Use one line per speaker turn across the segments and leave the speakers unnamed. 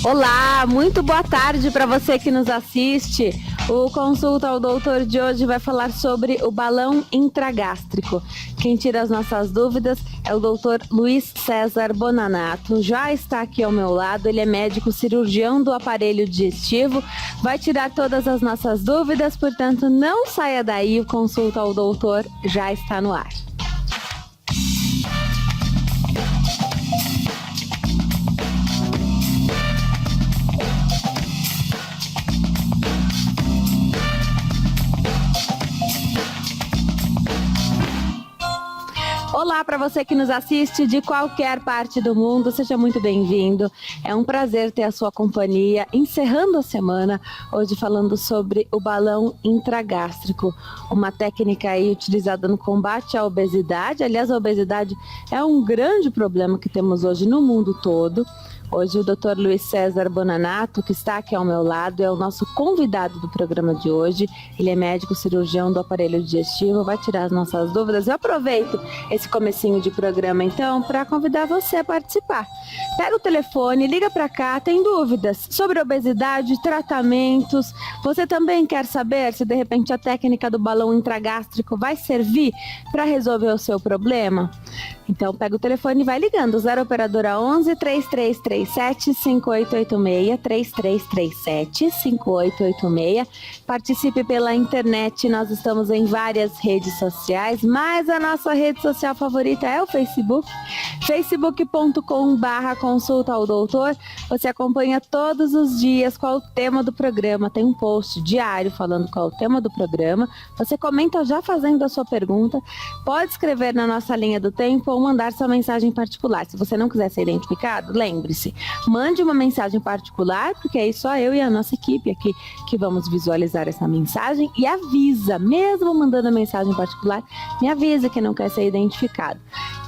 Olá, muito boa tarde para você que nos assiste. O Consulta ao Doutor de hoje vai falar sobre o balão intragástrico. Quem tira as nossas dúvidas é o Dr. Luiz César Bonanato. Já está aqui ao meu lado, ele é médico cirurgião do aparelho digestivo, vai tirar todas as nossas dúvidas, portanto não saia daí, o Consulta ao Doutor já está no ar. Olá para você que nos assiste de qualquer parte do mundo, seja muito bem-vindo. É um prazer ter a sua companhia, encerrando a semana, hoje falando sobre o balão intragástrico, uma técnica aí utilizada no combate à obesidade. Aliás, a obesidade é um grande problema que temos hoje no mundo todo. Hoje o Dr. Luiz César Bonanato, que está aqui ao meu lado, é o nosso convidado do programa de hoje. Ele é médico cirurgião do aparelho digestivo, vai tirar as nossas dúvidas. Eu aproveito esse comecinho de programa, então, para convidar você a participar. Pega o telefone, liga para cá, tem dúvidas sobre obesidade, tratamentos. Você também quer saber se, de repente, a técnica do balão intragástrico vai servir para resolver o seu problema? Então, pega o telefone e vai ligando. 0 operadora 11 3337 5886, 3337 5886. Participe pela internet, nós estamos em várias redes sociais, mas a nossa rede social favorita é o Facebook, facebook.com/consulta ao doutor. Você acompanha todos os dias qual o tema do programa, tem um post diário falando qual o tema do programa. Você comenta já fazendo a sua pergunta, pode escrever na nossa linha do tempo ou mandar sua mensagem particular. Se você não quiser ser identificado, lembre-se, mande uma mensagem particular, porque aí só eu e a nossa equipe aqui que vamos visualizar essa mensagem, e avisa, mesmo mandando a mensagem particular, me avisa que não quer ser identificado,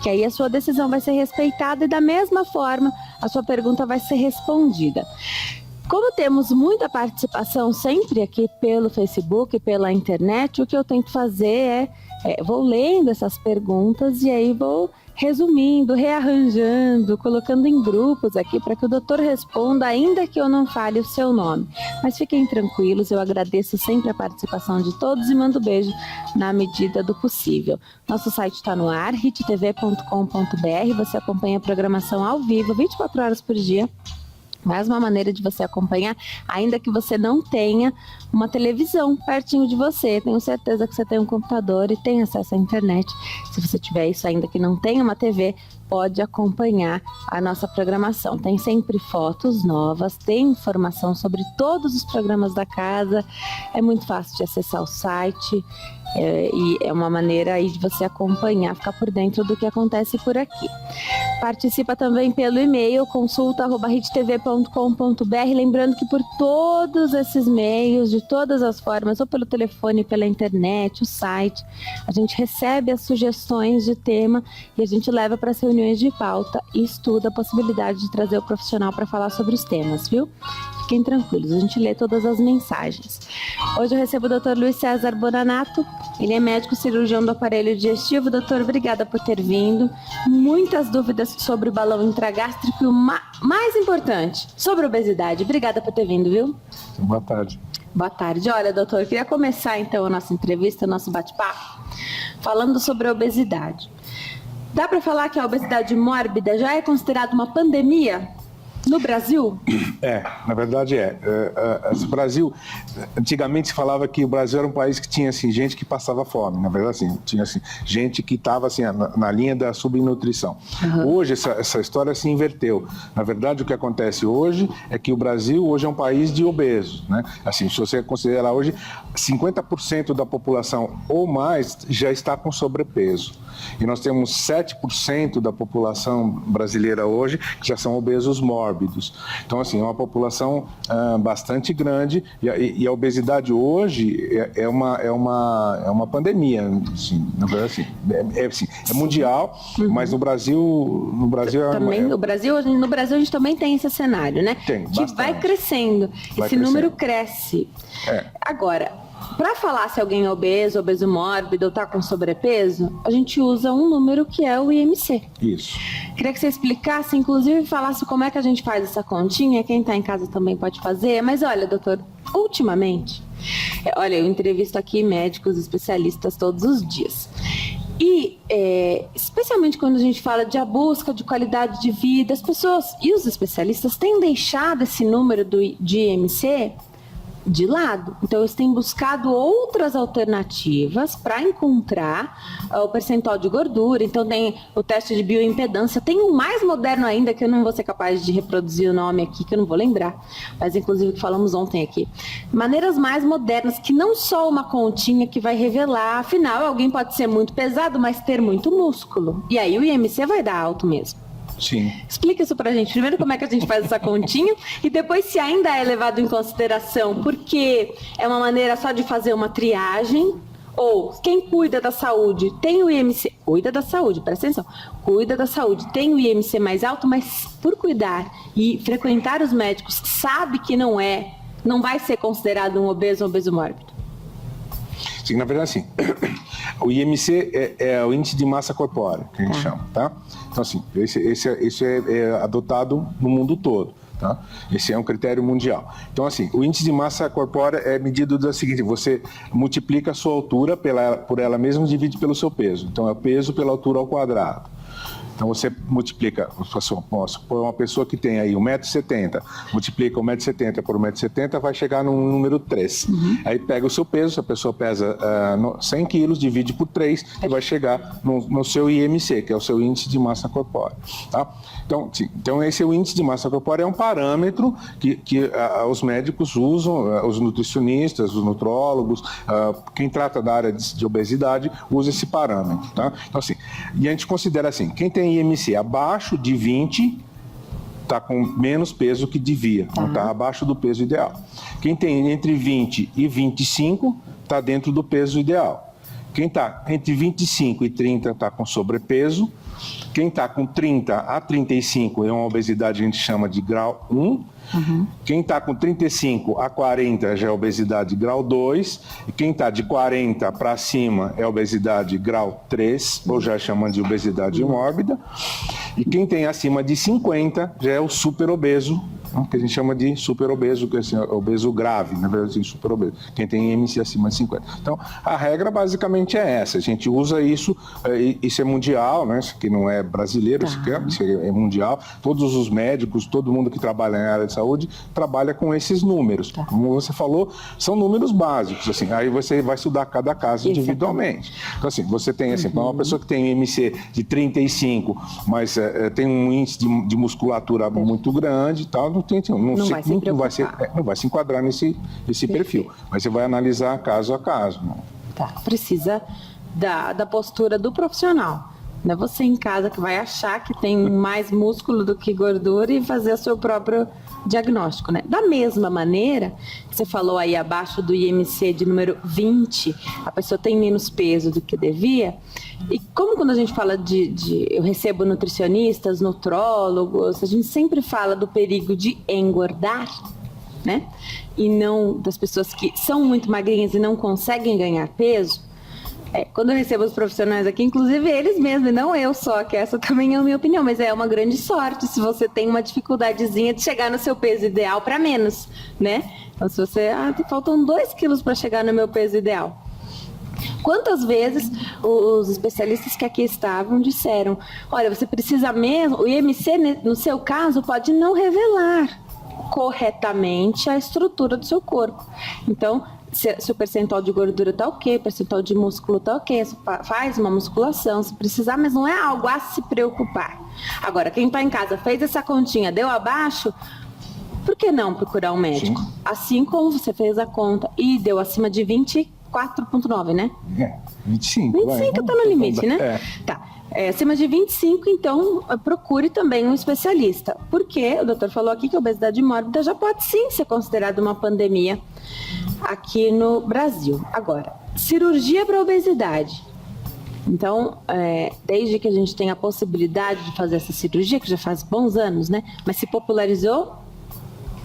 que aí a sua decisão vai ser respeitada e da mesma forma a sua pergunta vai ser respondida. Como temos muita participação sempre aqui pelo Facebook, pela internet, o que eu tento fazer vou lendo essas perguntas e aí vou resumindo, rearranjando, colocando em grupos aqui para que o doutor responda, ainda que eu não fale o seu nome. Mas fiquem tranquilos, eu agradeço sempre a participação de todos e mando beijo na medida do possível. Nosso site está no ar, hittv.com.br, você acompanha a programação ao vivo, 24 horas por dia. Mais uma maneira de você acompanhar, ainda que você não tenha uma televisão pertinho de você. Tenho certeza que você tem um computador e tem acesso à internet. Se você tiver isso, ainda que não tenha uma TV, pode acompanhar a nossa programação. Tem sempre fotos novas, tem informação sobre todos os programas da casa. É muito fácil de acessar o site. E é uma maneira aí de você acompanhar, ficar por dentro do que acontece por aqui. Participa também pelo e-mail consulta@hittv.com.br, lembrando que por todos esses meios, de todas as formas, ou pelo telefone, pela internet, o site, a gente recebe as sugestões de tema e a gente leva para as reuniões de pauta e estuda a possibilidade de trazer o profissional para falar sobre os temas, viu? Fiquem tranquilos, a gente lê todas as mensagens. Hoje eu recebo o Dr. Luiz César Bonanato, ele é médico cirurgião do aparelho digestivo. Doutor, obrigada por ter vindo. Muitas dúvidas sobre o balão intragástrico e o mais importante, sobre a obesidade. Obrigada por ter vindo, viu?
Boa tarde.
Boa tarde. Olha, doutor, eu queria começar então a nossa entrevista, o nosso bate-papo, falando sobre a obesidade. Dá para falar que a obesidade mórbida já é considerada uma pandemia no Brasil?
Na verdade o Brasil, antigamente se falava que o Brasil era um país que tinha assim, gente que passava fome, na verdade assim, tinha assim, gente que estava assim, na linha da subnutrição. Hoje essa história se inverteu. Na verdade o que acontece hoje é que o Brasil hoje é um país de obesos, né? Assim, se você considerar hoje, 50% da população ou mais já está com sobrepeso. E nós temos 7% da população brasileira hoje que já são obesos mórbidos. Então, assim, é uma população bastante grande e a obesidade hoje é uma pandemia, assim, na verdade, assim, é mundial, mas no Brasil
também, no Brasil a gente também tem esse cenário, né?
Tem,
que vai crescendo, esse número cresce. Agora, Para falar se alguém é obeso mórbido ou está com sobrepeso, a gente usa um número que é o IMC.
Isso.
Queria que você explicasse, inclusive falasse como é que a gente faz essa continha. Quem está em casa também pode fazer. Mas olha, doutor, ultimamente, olha, eu entrevisto aqui médicos, especialistas todos os dias. E, especialmente quando a gente fala de a busca de qualidade de vida, as pessoas e os especialistas têm deixado esse número de IMC de lado. Então, eles têm buscado outras alternativas para encontrar o percentual de gordura. Então, tem o teste de bioimpedância. Tem um mais moderno ainda, que eu não vou ser capaz de reproduzir o nome aqui, que eu não vou lembrar. Mas, inclusive, que falamos ontem aqui. Maneiras mais modernas, que não só uma continha que vai revelar. Afinal, alguém pode ser muito pesado, mas ter muito músculo. E aí, o IMC vai dar alto mesmo.
Sim.
Explica isso pra gente. Primeiro, como é que a gente faz essa continha e depois se ainda é levado em consideração, porque é uma maneira só de fazer uma triagem, ou quem cuida da saúde tem o IMC, cuida da saúde, presta atenção, cuida da saúde, tem o IMC mais alto, mas por cuidar e frequentar os médicos, sabe que não vai ser considerado um obeso mórbido.
Sim, na verdade, assim, o IMC é o índice de massa corpórea, que a gente chama, tá? Então, assim, esse é adotado no mundo todo, tá? Esse é um critério mundial. Então, assim, o índice de massa corpórea é medido da seguinte: você multiplica a sua altura por ela mesma e divide pelo seu peso. Então, é o peso pela altura ao quadrado. Então, você multiplica, uma pessoa que tem aí 1,70 m, multiplica 1,70 m por 1,70 m, vai chegar no número 3. Uhum. Aí pega o seu peso, se a pessoa pesa 100 quilos, divide por 3 e vai chegar no seu IMC, que é o seu índice de massa corpórea. Tá? Então, esse é o índice de massa corpórea, é um parâmetro que os médicos usam, os nutricionistas, os nutrólogos, quem trata da área de obesidade usa esse parâmetro. Tá? Então, assim, e a gente considera assim, quem tem IMC abaixo de 20 está com menos peso que devia, não está abaixo do peso ideal. Quem tem entre 20 e 25 está dentro do peso ideal. Quem está entre 25 e 30 está com sobrepeso. Quem está com 30 a 35 é uma obesidade que a gente chama de grau 1. Uhum. Quem está com 35 a 40 já é obesidade grau 2. E quem está de 40 para cima é obesidade grau 3, ou já chamam de obesidade mórbida. E quem tem acima de 50 já é o super obeso, que a gente chama de super obeso, que é assim, obeso grave, na verdade, assim, super obeso, quem tem IMC acima de 50. Então, a regra basicamente é essa, a gente usa isso, isso é mundial, né? Isso aqui não é brasileiro, isso é mundial, todos os médicos, todo mundo que trabalha na área de saúde, trabalha com esses números. Como você falou, são números básicos, assim, aí você vai estudar cada caso individualmente. Então, assim, você tem, assim, uma pessoa que tem IMC de 35, mas tem um índice de musculatura muito grande e tal, não vai se enquadrar nesse perfil, mas você vai analisar caso a caso. Né?
Tá. Precisa da postura do profissional. Não é você em casa que vai achar que tem mais músculo do que gordura e fazer o seu próprio diagnóstico, né? Da mesma maneira, você falou aí abaixo do IMC de número 20, a pessoa tem menos peso do que devia. E como quando a gente fala eu recebo nutricionistas, nutrólogos, a gente sempre fala do perigo de engordar, né? E não das pessoas que são muito magrinhas e não conseguem ganhar peso. Quando eu recebo os profissionais aqui, inclusive eles mesmos, e não eu só, que essa também é a minha opinião, mas é uma grande sorte se você tem uma dificuldadezinha de chegar no seu peso ideal para menos, né? Então, se você, faltam 2 quilos para chegar no meu peso ideal. Quantas vezes os especialistas que aqui estavam disseram, olha, você precisa mesmo, o IMC, no seu caso, pode não revelar corretamente a estrutura do seu corpo. Então, se o percentual de gordura está ok, o percentual de músculo está ok, você faz uma musculação se precisar, mas não é algo a se preocupar. Agora, quem está em casa fez essa continha, deu abaixo, por que não procurar um médico? Sim. Assim como você fez a conta e deu acima de 24,9, né?
25.
25 está no limite, né? Tá. Acima de 25, então, procure também um especialista. Porque o doutor falou aqui que a obesidade mórbida já pode sim ser considerada uma pandemia aqui no Brasil. Agora, cirurgia para obesidade. Então, desde que a gente tem a possibilidade de fazer essa cirurgia, que já faz bons anos, né? Mas se popularizou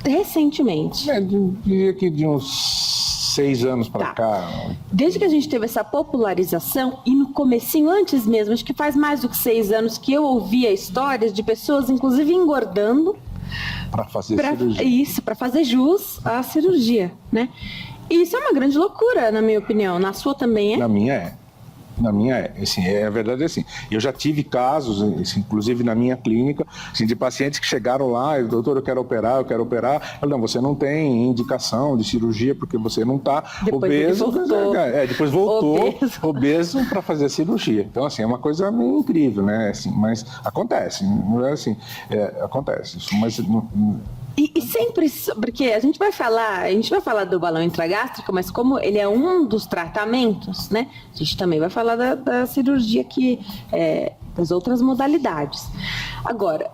recentemente.
Eu diria que de uns 6 anos para cá.
Desde que a gente teve essa popularização, e no comecinho, antes mesmo, acho que faz mais do que 6 anos que eu ouvia histórias de pessoas, inclusive, engordando
para fazer cirurgia.
Isso, para fazer jus à cirurgia, né? E isso é uma grande loucura, na minha opinião. Na sua também é?
Na minha é. Na minha é, assim, a verdade é assim, eu já tive casos, assim, inclusive na minha clínica, assim, de pacientes que chegaram lá, doutor, eu quero operar, eu falei, não, você não tem indicação de cirurgia porque você não está obeso, depois voltou obeso para fazer a cirurgia. Então, assim, é uma coisa meio incrível, né, assim, mas acontece, não é assim, acontece, mas...
E sempre, porque a gente vai falar do balão intragástrico, mas como ele é um dos tratamentos, né? A gente também vai falar da cirurgia das outras modalidades. Agora,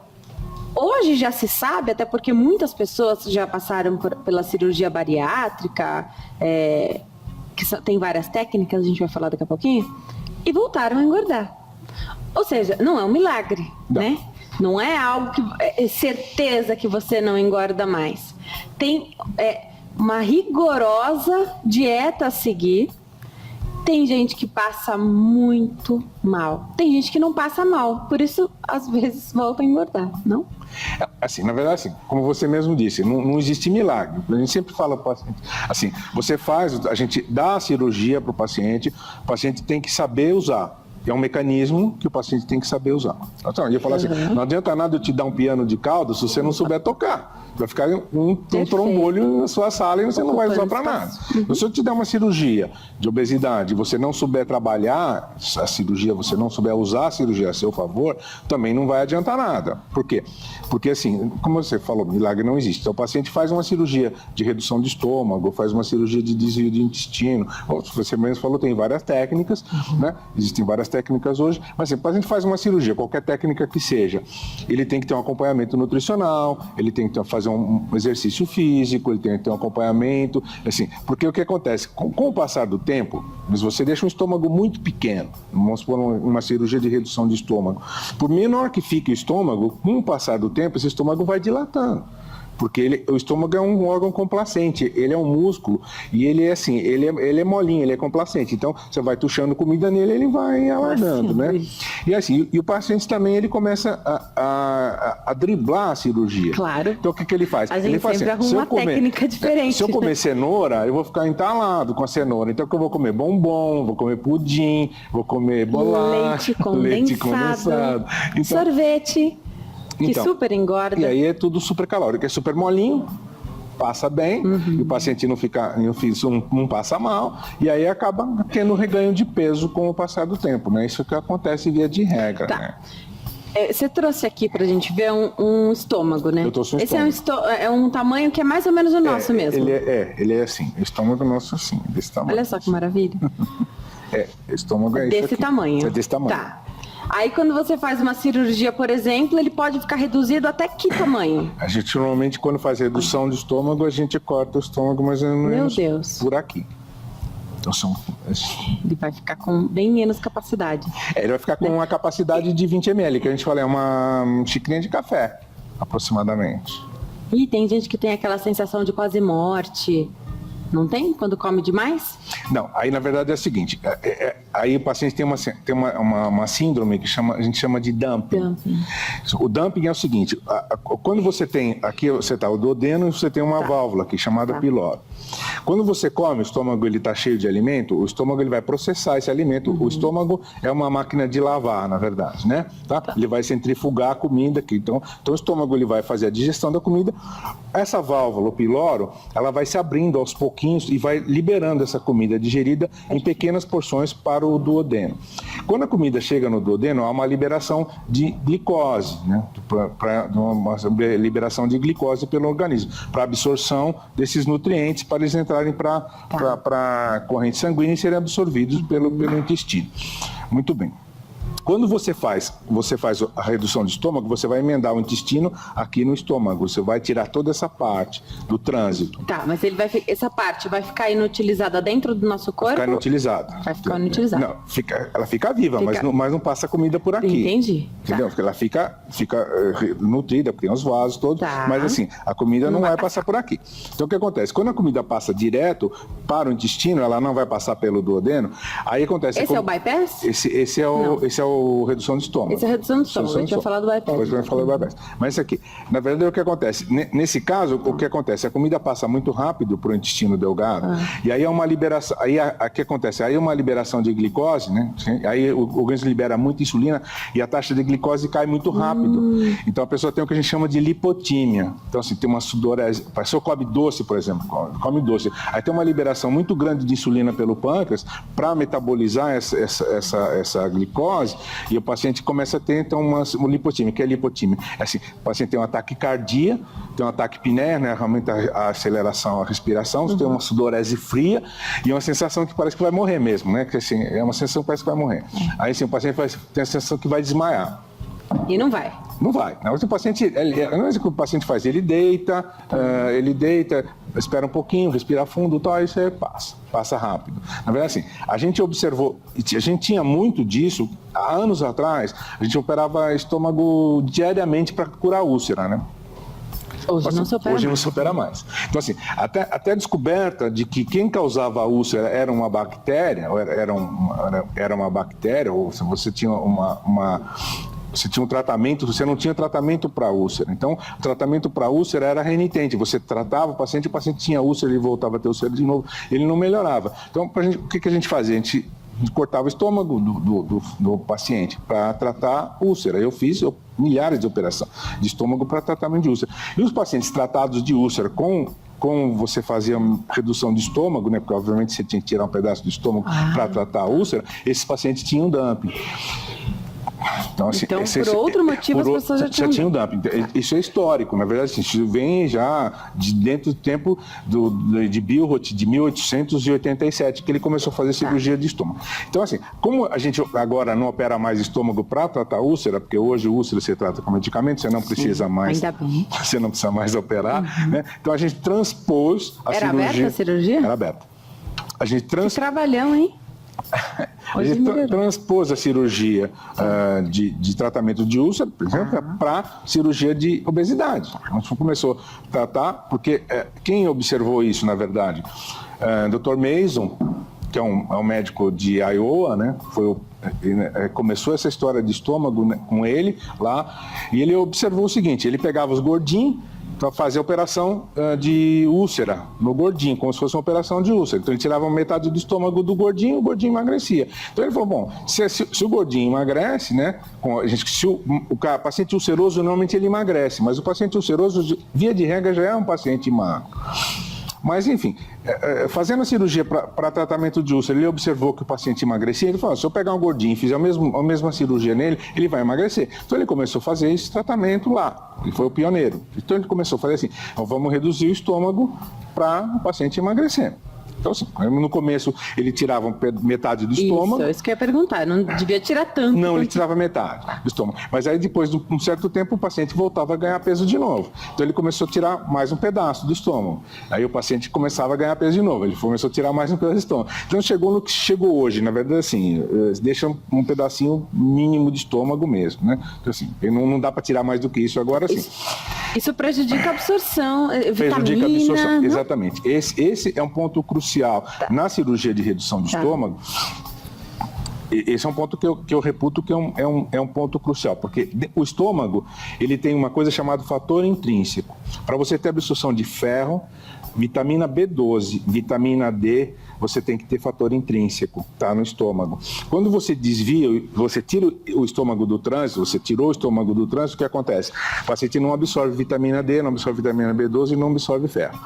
hoje já se sabe, até porque muitas pessoas já passaram pela cirurgia bariátrica, que tem várias técnicas, a gente vai falar daqui a pouquinho, e voltaram a engordar. Ou seja, não é um milagre, né? Não é algo que é certeza que você não engorda mais. Tem uma rigorosa dieta a seguir. Tem gente que passa muito mal. Tem gente que não passa mal. Por isso, às vezes, volta a engordar, não?
Assim, na verdade, assim, como você mesmo disse, não existe milagre. A gente sempre fala para o paciente, assim, a gente dá a cirurgia para o paciente tem que saber usar. É um mecanismo que o paciente tem que saber usar. Então, eu ia falar assim, não adianta nada eu te dar um piano de cauda se você não souber tocar. Vai ficar um trombolho na sua sala e você não vai usar para nada. Se eu te der uma cirurgia de obesidade e você não souber trabalhar a cirurgia, você não souber usar a cirurgia a seu favor, também não vai adiantar nada. Por quê? Porque assim, como você falou, milagre não existe. Então o paciente faz uma cirurgia de redução de estômago, faz uma cirurgia de desvio de intestino. Ou, você mesmo falou, tem várias técnicas, né? Existem várias técnicas hoje, mas assim, o paciente faz uma cirurgia, qualquer técnica que seja, ele tem que ter um acompanhamento nutricional, ele tem que fazer um exercício físico, ele tem que ter um acompanhamento, assim, porque o que acontece, com o passar do tempo, mas você deixa um estômago muito pequeno, vamos supor uma cirurgia de redução de estômago, por menor que fique o estômago, com o passar do tempo, esse estômago vai dilatando. Porque o estômago é um órgão complacente, ele é um músculo e ele é assim, ele é molinho, ele é complacente. Então, você vai tuchando comida nele, ele vai alargando, né? E assim, o paciente também, ele começa a driblar a cirurgia.
Claro.
Então, o que ele faz?
A gente
ele
sempre arruma uma técnica diferente.
Se eu comer cenoura, eu vou ficar entalado com a cenoura. Então, eu vou comer bombom, vou comer pudim, vou comer bolacha,
leite condensado. Então, sorvete. Que super engorda.
E aí é tudo super calórico, é super molinho, passa bem, e o paciente não passa mal, e aí acaba tendo reganho de peso com o passar do tempo, né? Isso que acontece via de regra, né?
Você trouxe aqui pra gente ver um estômago, né?
Eu trouxe um
estômago. Esse é um tamanho que é mais ou menos o nosso mesmo.
Ele é assim, o estômago nosso assim, desse tamanho.
Olha só que maravilha.
O estômago é
desse tamanho.
É desse tamanho.
Tá. Aí quando você faz uma cirurgia, por exemplo, ele pode ficar reduzido até que tamanho?
A gente normalmente, quando faz redução de estômago, a gente corta o estômago mais ou menos por aqui. Então
ele vai ficar com bem menos capacidade.
Ele vai ficar com uma capacidade de 20 ml, que a gente fala, é uma xicrinha de café, aproximadamente.
E tem gente que tem aquela sensação de quase morte. Não tem? Quando come demais?
Não, aí na verdade é o seguinte, aí o paciente tem uma síndrome que a gente chama de dumping. O dumping é o seguinte, quando você tem, aqui você está o duodeno e você tem uma válvula aqui chamada piloro. Quando você come, o estômago ele está cheio de alimento, o estômago ele vai processar esse alimento, o estômago é uma máquina de lavar, na verdade, né? Tá? Ele vai centrifugar a comida aqui, então o estômago ele vai fazer a digestão da comida, essa válvula, o piloro, ela vai se abrindo aos pouquinhos e vai liberando essa comida digerida em pequenas porções para o duodeno. Quando a comida chega no duodeno, há uma liberação de glicose, né? Uma liberação de glicose pelo organismo, para absorção desses nutrientes, para eles entrarem para a corrente sanguínea e serem absorvidos pelo intestino. Muito bem. Quando você faz a redução de estômago, você vai emendar o intestino aqui no estômago. Você vai tirar toda essa parte do trânsito.
Tá, mas essa parte vai ficar inutilizada dentro do nosso corpo?
Ficar inutilizada.
Vai ficar inutilizada.
Não, ela fica viva, mas não passa comida por aqui.
Entendi.
Entendeu? Porque ela fica nutrida, porque tem os vasos todos, mas assim, a comida não vai passar por aqui. Então o que acontece? Quando a comida passa direto para o intestino, ela não vai passar pelo duodeno, aí acontece...
Esse é o bypass?
Esse é o redução de estômago.
Esse é a redução de estômago, a gente vai falar do bypass.
Depois vai falar do bypass. Mas isso aqui, na verdade, é o que acontece. Nesse caso, o que acontece? A comida passa muito rápido para o intestino delgado, e aí é uma liberação, o que acontece? Aí é uma liberação de glicose, né? Aí o organismo libera muita insulina e a taxa de glicose cai muito rápido. Então a pessoa tem o que a gente chama de lipotímia. Então assim, tem uma sudorese, a pessoa come doce, por exemplo, come doce. Aí tem uma liberação muito grande de insulina pelo pâncreas para metabolizar essa glicose, e o paciente começa a ter então uma lipotímia. Que é lipotímia? É assim, o paciente tem um ataque cardíaco, tem um ataque apneia, né? Aumenta a aceleração, a respiração, tem uma sudorese fria e uma sensação que parece que vai morrer mesmo, né? Que assim, é uma sensação que parece que vai morrer. Aí sim, o paciente tem a sensação que vai desmaiar.
E não vai?
Não vai. O paciente, a coisa que o paciente faz, ele deita, espera um pouquinho, respira fundo, tal, isso aí passa rápido. Na verdade, assim, a gente observou, a gente tinha muito disso, há anos atrás, a gente operava estômago diariamente para curar úlcera, né?
Hoje não se opera mais.
Então, assim, até a descoberta de que quem causava a úlcera era uma bactéria, ou se você tinha você tinha um tratamento, você não tinha tratamento para úlcera. Então, o tratamento para úlcera era renitente. Você tratava o paciente tinha úlcera, ele voltava a ter úlcera de novo, ele não melhorava. Então, o que a gente fazia? A gente cortava o estômago do paciente para tratar úlcera. Eu fiz milhares de operações de estômago para tratamento de úlcera. E os pacientes tratados de úlcera com você fazia redução de estômago, né? Porque obviamente você tinha que tirar um pedaço do estômago para tratar a úlcera, esses pacientes tinham dumping.
Então, assim, por outro motivo, as pessoas já tinham
dumping. Isso é histórico, na verdade, assim, isso vem já dentro do tempo de Billroth, de 1887, que ele começou a fazer cirurgia de estômago. Então, assim, como a gente agora não opera mais estômago para tratar úlcera, porque hoje úlcera você trata com medicamento, você não precisa mais.
Ainda bem.
Você não precisa mais operar, né? Então a gente transpôs a cirurgia.
Era aberta a cirurgia?
Era aberta.
Que trabalhão, hein?
A gente transpôs a cirurgia de tratamento de úlcera, por exemplo, para cirurgia de obesidade. A gente começou a tratar, porque quem observou isso, na verdade? Dr. Mason, que é um médico de Iowa, né? Começou essa história de estômago, né, com ele lá, e ele observou o seguinte: ele pegava os gordinhos para fazer a operação de úlcera no gordinho, como se fosse uma operação de úlcera. Então ele tirava metade do estômago do gordinho e o gordinho emagrecia. Então ele falou, bom, se o gordinho emagrece, né, se o paciente ulceroso normalmente ele emagrece, mas o paciente ulceroso, via de regra, já é um paciente magro. Mas, enfim, fazendo a cirurgia para tratamento de úlcera, ele observou que o paciente emagrecia. Ele falou, se eu pegar um gordinho e fizer a mesma cirurgia nele, ele vai emagrecer. Então, ele começou a fazer esse tratamento lá. Ele foi o pioneiro. Então, ele começou a fazer assim, vamos reduzir o estômago para o paciente emagrecer. Então, assim, no começo ele tirava metade do estômago.
Isso que eu ia perguntar, não devia tirar tanto.
Não, ele tirava metade do estômago. Mas aí depois de um certo tempo o paciente voltava a ganhar peso de novo. Então ele começou a tirar mais um pedaço do estômago. Aí o paciente começava a ganhar peso de novo. Ele começou a tirar mais um pedaço do estômago. Então chegou no que chegou hoje. Na verdade, assim, deixa um pedacinho mínimo de estômago mesmo, né? Então, assim, não dá para tirar mais do que isso agora, assim.
Isso prejudica a absorção,
prejudica a absorção,
não?
Exatamente. Esse é um ponto crucial na cirurgia de redução do estômago. Esse é um ponto que eu reputo que é um ponto crucial, porque o estômago ele tem uma coisa chamada fator intrínseco. Para você ter absorção de ferro, vitamina B12, vitamina D, você tem que ter fator intrínseco, tá, no estômago. Quando você desvia, você tira o estômago do trânsito, você tirou o estômago do trânsito, o que acontece? O paciente não absorve vitamina D, não absorve vitamina B12 e não absorve ferro.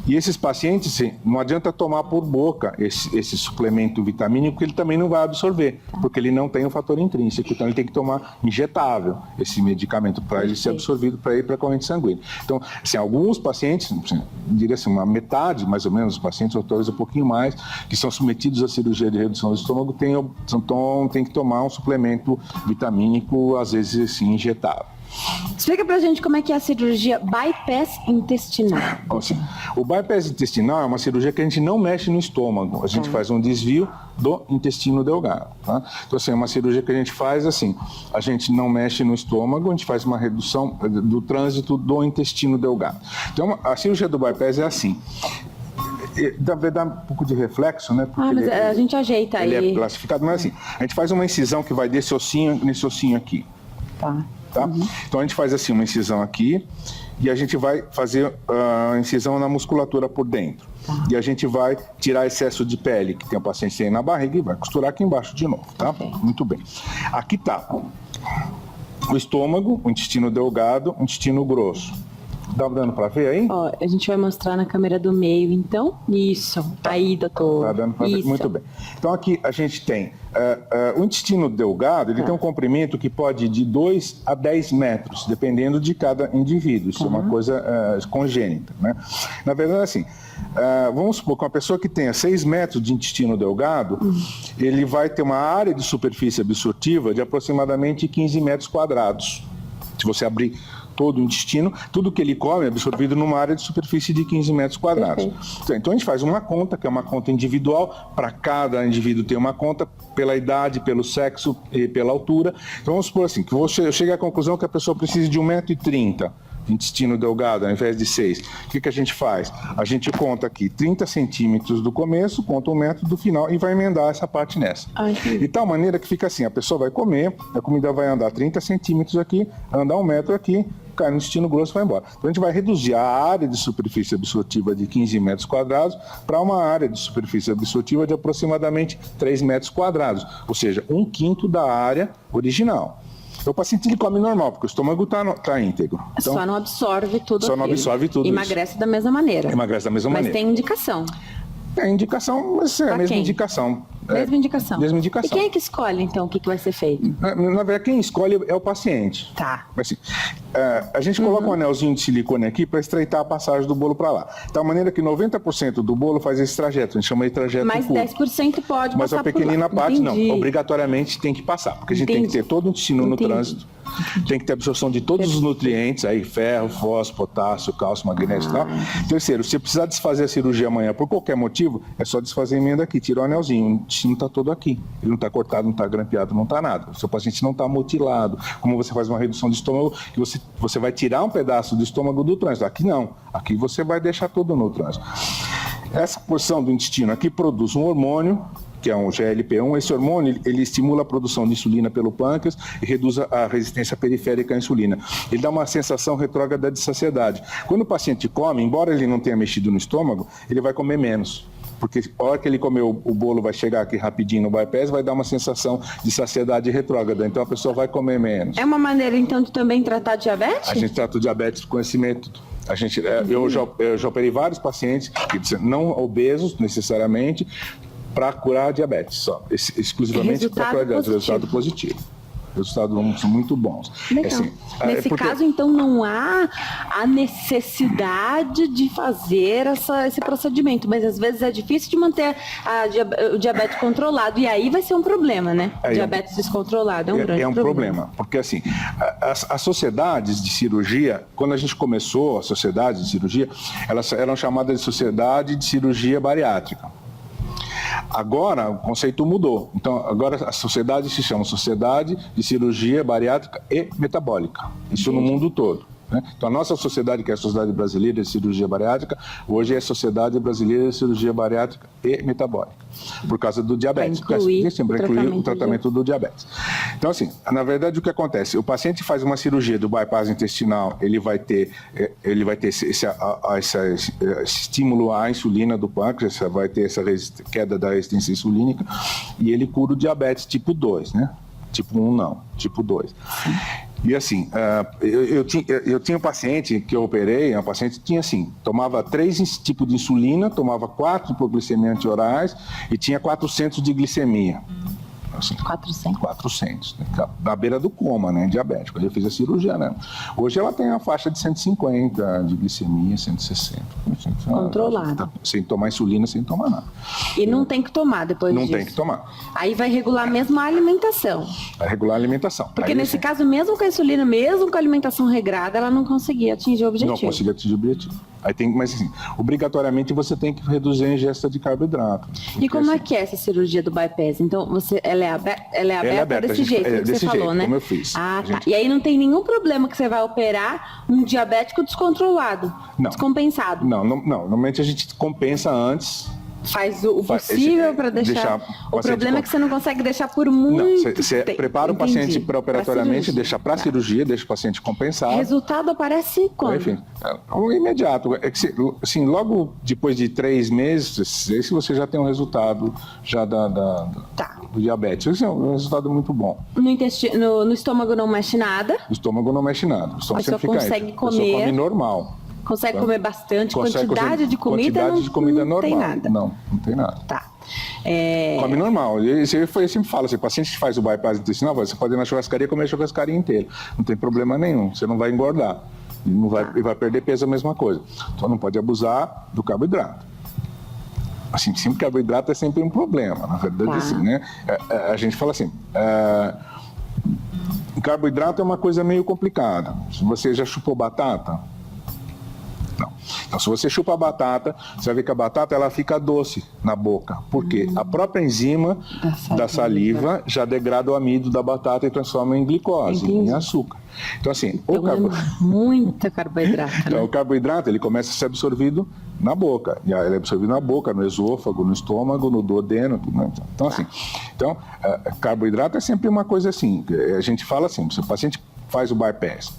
E esses pacientes, sim, não adianta tomar por boca esse suplemento vitamínico, porque ele também não vai absorver, porque ele não tem o fator intrínseco. Então, ele tem que tomar injetável esse medicamento para ele ser absorvido para ir para a corrente sanguínea. Então, assim, alguns pacientes, assim, diria assim, uma metade, mais ou menos, dos pacientes, ou talvez um pouquinho mais, que são submetidos à cirurgia de redução do estômago, tem que tomar um suplemento vitamínico, às vezes, assim, injetável.
Explica pra gente como é que é a cirurgia bypass intestinal.
Assim, o bypass intestinal é uma cirurgia que a gente não mexe no estômago, a gente faz um desvio do intestino delgado. Tá? Então, assim, é uma cirurgia que a gente faz assim, a gente não mexe no estômago, a gente faz uma redução do trânsito do intestino delgado. Então, a cirurgia do bypass é assim. Deve dar um pouco de reflexo, né? Porque
mas a gente ajeita aí.
Ele é classificado, mas assim, a gente faz uma incisão que vai desse ossinho nesse ossinho aqui.
Tá.
Tá? Então a gente faz assim uma incisão aqui e a gente vai fazer a incisão na musculatura por dentro. E a gente vai tirar excesso de pele que tem o paciente tem na barriga e vai costurar aqui embaixo de novo, tá? Muito bem. Aqui tá o estômago, o intestino delgado, o intestino grosso. Dá dando para ver aí?
Ó, a gente vai mostrar na câmera do meio, então. Isso. Aí, doutor.
Tá dando para ver? Muito bem. Então aqui a gente tem o intestino delgado, ele tem um comprimento que pode ir de 2 a 10 metros, dependendo de cada indivíduo. Isso é uma coisa congênita, né? Na verdade, assim, vamos supor que uma pessoa que tenha 6 metros de intestino delgado, ele vai ter uma área de superfície absortiva de aproximadamente 15 metros quadrados. Se você abrir todo o intestino, tudo que ele come é absorvido numa área de superfície de 15 metros quadrados. Então a gente faz uma conta, que é uma conta individual, para cada indivíduo tem uma conta pela idade, pelo sexo e pela altura. Então vamos supor assim, que eu chegue à conclusão que a pessoa precisa de 1,30 m de intestino delgado, ao invés de 6. O que a gente faz? A gente conta aqui 30 centímetros do começo, conta 1 metro do final e vai emendar essa parte nessa. De tal maneira que fica assim, a pessoa vai comer, a comida vai andar 30 centímetros aqui, andar 1 metro aqui, cai no intestino grosso e vai embora. Então a gente vai reduzir a área de superfície absortiva de 15 metros quadrados para uma área de superfície absortiva de aproximadamente 3 metros quadrados, ou seja, 1/5 da área original. Então, o paciente ele come normal, porque o estômago está íntegro. Então,
só não absorve tudo.
Só não absorve tudo.
Emagrece
isso.
Da mesma maneira.
Emagrece da mesma maneira.
Mas tem indicação.
É indicação, mas é a mesma indicação.
Mesma indicação.
Mesma indicação.
E quem é que escolhe, então, o que vai ser feito?
Na verdade, quem escolhe é o paciente.
Tá.
Assim, a gente coloca um anelzinho de silicone aqui para estreitar a passagem do bolo para lá. De tal maneira que 90% do bolo faz esse trajeto. A gente chama de trajeto
Mas
curto.
10% pode
Mas
passar
a pequenina
por lá.
parte
Entendi.
não. Obrigatoriamente tem que passar. Porque a gente tem que ter todo o intestino no trânsito. Tem que ter absorção de todos os nutrientes, aí ferro, fósforo, potássio, cálcio, magnésio e tal. Terceiro, se precisar desfazer a cirurgia amanhã por qualquer motivo, é só desfazer a emenda aqui, tira o anelzinho. O intestino está todo aqui. Ele não está cortado, não está grampeado, não está nada. O seu paciente não está mutilado. Como você faz uma redução de estômago, que você vai tirar um pedaço do estômago do trânsito. Aqui não. Aqui você vai deixar tudo no trânsito. Essa porção do intestino aqui produz um hormônio, que é um GLP-1. Esse hormônio, ele estimula a produção de insulina pelo pâncreas e reduz a resistência periférica à insulina. Ele dá uma sensação retrógrada de saciedade. Quando o paciente come, embora ele não tenha mexido no estômago, ele vai comer menos. Porque a hora que ele comer o bolo vai chegar aqui rapidinho no bypass, vai dar uma sensação de saciedade retrógrada. Então a pessoa vai comer menos.
É uma maneira, então, de também tratar diabetes?
A gente trata o diabetes com esse método. Eu já operei vários pacientes, não obesos necessariamente, para curar diabetes, só. Exclusivamente para curar diabetes. Resultado positivo. Resultados são muito bons.
Assim, nesse caso, então, não há a necessidade de fazer esse procedimento, mas às vezes é difícil de manter o diabetes controlado, e aí vai ser um problema, né? Diabetes descontrolado é um grande
problema. Porque, assim, as sociedades de cirurgia, quando a gente começou, as sociedades de cirurgia, elas eram chamadas de sociedade de cirurgia bariátrica. Agora, o conceito mudou. Então, agora a sociedade se chama Sociedade de Cirurgia Bariátrica e Metabólica. Isso no mundo todo. Né? Então, a nossa sociedade, que é a Sociedade Brasileira de Cirurgia Bariátrica, hoje é a Sociedade Brasileira de Cirurgia Bariátrica e Metabólica, por causa do diabetes. Para incluir o tratamento do diabetes. Então, assim, na verdade, o que acontece? O paciente faz uma cirurgia do bypass intestinal, ele vai ter esse estímulo à insulina do pâncreas, vai ter essa queda da resistência insulínica, e ele cura o diabetes tipo 2, né? Tipo 1 não, tipo 2. E assim, eu tinha um paciente que eu operei, uma paciente que tinha assim, tomava 3 tipos de insulina, tomava 4 hipoglicemia antiorais e tinha 400 de glicemia. Assim, 400, né? Da beira do coma, né? Diabético. Aí eu fiz a cirurgia, né? Hoje ela tem a faixa de 150 de glicemia, 160.
Controlado.
Sem tomar insulina, sem tomar nada.
E não tem que tomar depois disso?
Não tem que tomar.
Aí vai regular mesmo a alimentação.
Vai regular a alimentação.
Porque
aí,
nesse caso, mesmo com a insulina, mesmo com a alimentação regrada, ela não conseguia atingir o objetivo.
Não conseguia atingir o objetivo. Aí tem, mas assim, obrigatoriamente você tem que reduzir a ingesta de carboidrato.
E como
assim,
é que é essa cirurgia do bypass? Então, ela é aberta desse jeito que você falou, né?
Como eu fiz.
Ah, tá. E aí não tem nenhum problema que você vai operar um diabético descontrolado, descompensado.
Não. Normalmente a gente compensa antes.
Faz o possível para deixar. O problema é que você não consegue deixar por muito tempo.
Você prepara o paciente pré-operatoriamente, deixa para a cirurgia, deixa o paciente compensado.
O resultado aparece quando?
Enfim, imediato. É que, assim, logo depois de 3 meses, se você já tem um resultado já do diabetes. Isso é um resultado muito bom.
No estômago não mexe nada.
O estômago não mexe nada. O estômago
sempre fica consegue comer.
A pessoa come normal.
Consegue comer bastante, quantidade de comida não tem nada.
Não tem nada.
Tá.
Come normal. Eu sempre falo, assim, paciente que faz o bypass intestinal, você pode ir na churrascaria e comer a churrascaria inteira. Não tem problema nenhum, você não vai engordar. E vai perder peso a mesma coisa. Então não pode abusar do carboidrato. Assim, sempre carboidrato é sempre um problema, na verdade, assim, né? A gente fala assim, carboidrato é uma coisa meio complicada. Se você já chupou batata, não. Então, se você chupa a batata, você vai ver que a batata ela fica doce na boca. Por quê? A própria enzima da saliva já degrada o amido da batata e transforma em glicose, em açúcar. Então, assim,
muito carboidrato.
Então, o carboidrato ele começa a ser absorvido na boca. E ele é absorvido na boca, no esôfago, no estômago, no duodeno. Né? Então, assim, carboidrato é sempre uma coisa assim. A gente fala assim, se o paciente faz o bypass,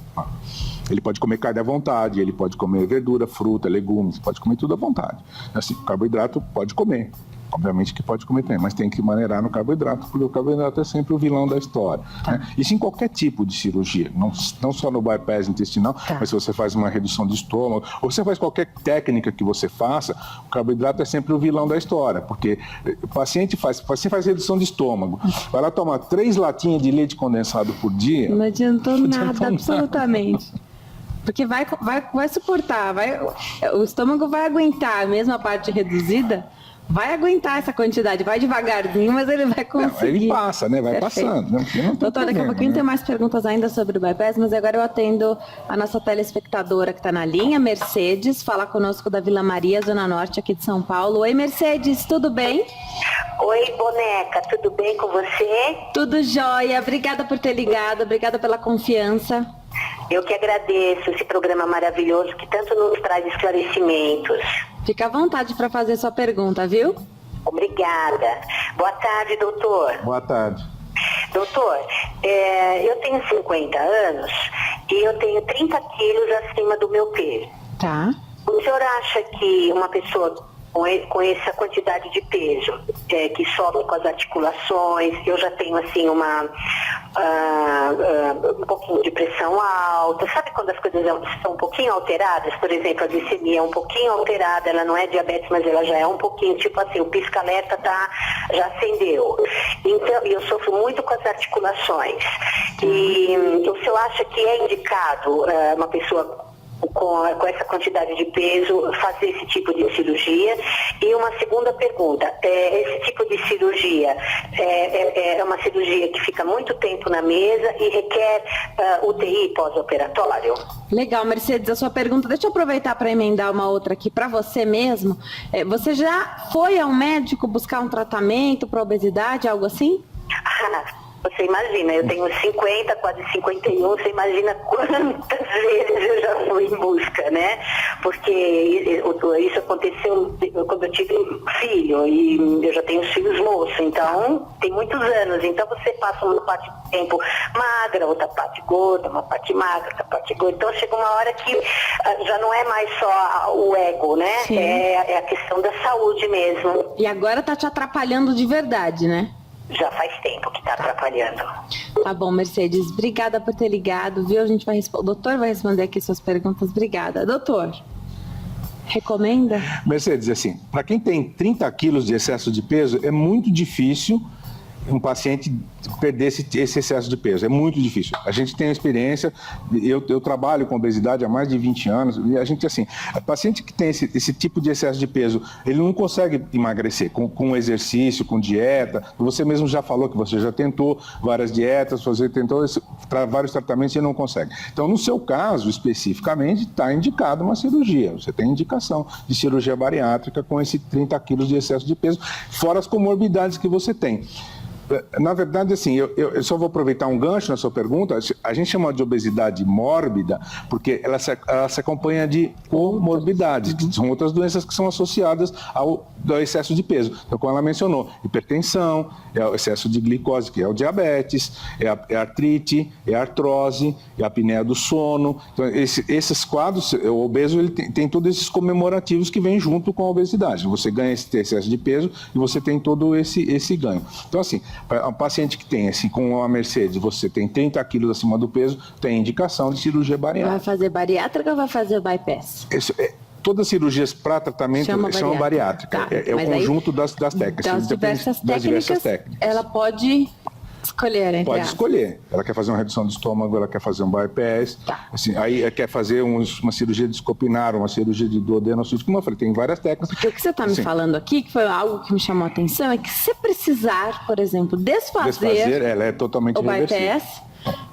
ele pode comer carne à vontade, ele pode comer verdura, fruta, legumes, pode comer tudo à vontade. Assim, carboidrato pode comer, obviamente que pode comer também, mas tem que maneirar no carboidrato, porque o carboidrato é sempre o vilão da história. Né? Isso em qualquer tipo de cirurgia, não só no bypass intestinal, mas se você faz uma redução de estômago, ou você faz qualquer técnica que você faça, o carboidrato é sempre o vilão da história, porque o paciente faz redução de estômago, vai lá tomar 3 latinhas de leite condensado por dia.
Não adiantou nada, absolutamente. Porque vai suportar, o estômago vai aguentar, mesmo a parte reduzida, vai aguentar essa quantidade, vai devagarzinho, mas ele vai conseguir.
Ele passa, né? Vai passando.
Doutora, daqui a pouquinho tem mais perguntas ainda sobre o bypass, mas agora eu atendo a nossa telespectadora que está na linha, Mercedes, fala conosco da Vila Maria, Zona Norte, aqui de São Paulo. Oi, Mercedes, tudo bem?
Oi, boneca, tudo bem com você?
Tudo jóia, obrigada por ter ligado, obrigada pela confiança.
Eu que agradeço esse programa maravilhoso que tanto nos traz esclarecimentos.
Fica à vontade para fazer sua pergunta, viu?
Obrigada. Boa tarde, doutor.
Boa tarde.
Doutor, eu tenho 50 anos e eu tenho 30 quilos acima do meu peso.
Tá.
O senhor acha que uma pessoa com essa quantidade de peso, que sofre com as articulações, eu já tenho assim um pouquinho de pressão alta, sabe quando as coisas estão um pouquinho alteradas? Por exemplo, a glicemia é um pouquinho alterada, ela não é diabetes, mas ela já é um pouquinho, tipo assim, o pisca-alerta já acendeu. Então, eu sofro muito com as articulações. E o senhor acha que é indicado uma pessoa com essa quantidade de peso fazer esse tipo de cirurgia? E uma segunda pergunta, esse tipo de cirurgia é uma cirurgia que fica muito tempo na mesa e requer UTI pós-operatório?
Legal, Mercedes, a sua pergunta, deixa eu aproveitar para emendar uma outra aqui para você mesmo. Você já foi ao médico buscar um tratamento para obesidade, algo assim?
Você imagina, eu tenho 50, quase 51, você imagina quantas vezes eu já fui em busca, né? Porque isso aconteceu quando eu tive filho, e eu já tenho filhos moços, então tem muitos anos. Então você passa uma parte do tempo magra, outra parte gorda, uma parte magra, outra parte gorda. Então chega uma hora que já não é mais só o ego, né? É a questão da saúde mesmo.
E agora tá te atrapalhando de verdade, né?
já faz tempo que está atrapalhando.
Tá bom, Mercedes, obrigada por ter ligado, viu? O doutor vai responder aqui suas perguntas. Obrigada. Doutor, recomenda?
Mercedes, assim, para quem tem 30 quilos de excesso de peso, é muito difícil um paciente perder esse excesso de peso. É muito difícil. A gente tem a experiência, eu trabalho com obesidade há mais de 20 anos, e a gente, assim, o paciente que tem esse tipo de excesso de peso, ele não consegue emagrecer com exercício, com dieta. Você mesmo já falou que você já tentou várias dietas, você tentou vários tratamentos e não consegue. Então, no seu caso, especificamente, está indicado uma cirurgia. Você tem indicação de cirurgia bariátrica com esse 30 quilos de excesso de peso, fora as comorbidades que você tem. Na verdade, assim, eu só vou aproveitar um gancho na sua pergunta. A gente chama de obesidade mórbida porque ela se acompanha de comorbidades, que são outras doenças que são associadas ao excesso de peso. Então, como ela mencionou, hipertensão, é o excesso de glicose, que é o diabetes, é a artrite, é a artrose, é a apneia do sono. Então, esses quadros, o obeso ele tem todos esses comemorativos que vêm junto com a obesidade. Você ganha esse excesso de peso e você tem todo esse ganho. Então, assim, um paciente que tem, assim, com a Mercedes, você tem 30 quilos acima do peso, tem indicação de cirurgia bariátrica.
Vai fazer bariátrica ou vai fazer bypass?
Todas as cirurgias para tratamento chamam bariátrica.
Tá,
é o conjunto das técnicas.
Das diversas técnicas, ela pode escolher,
pode escolher. Ela quer fazer uma redução do estômago, ela quer fazer um bypass, assim, aí ela quer fazer uma cirurgia de escopinar, uma cirurgia de duodenocístole, como eu falei, tem várias técnicas.
Porque o que você está me falando aqui, que foi algo que me chamou a atenção, é que se precisar, por exemplo, desfazer
ela é totalmente
o bypass,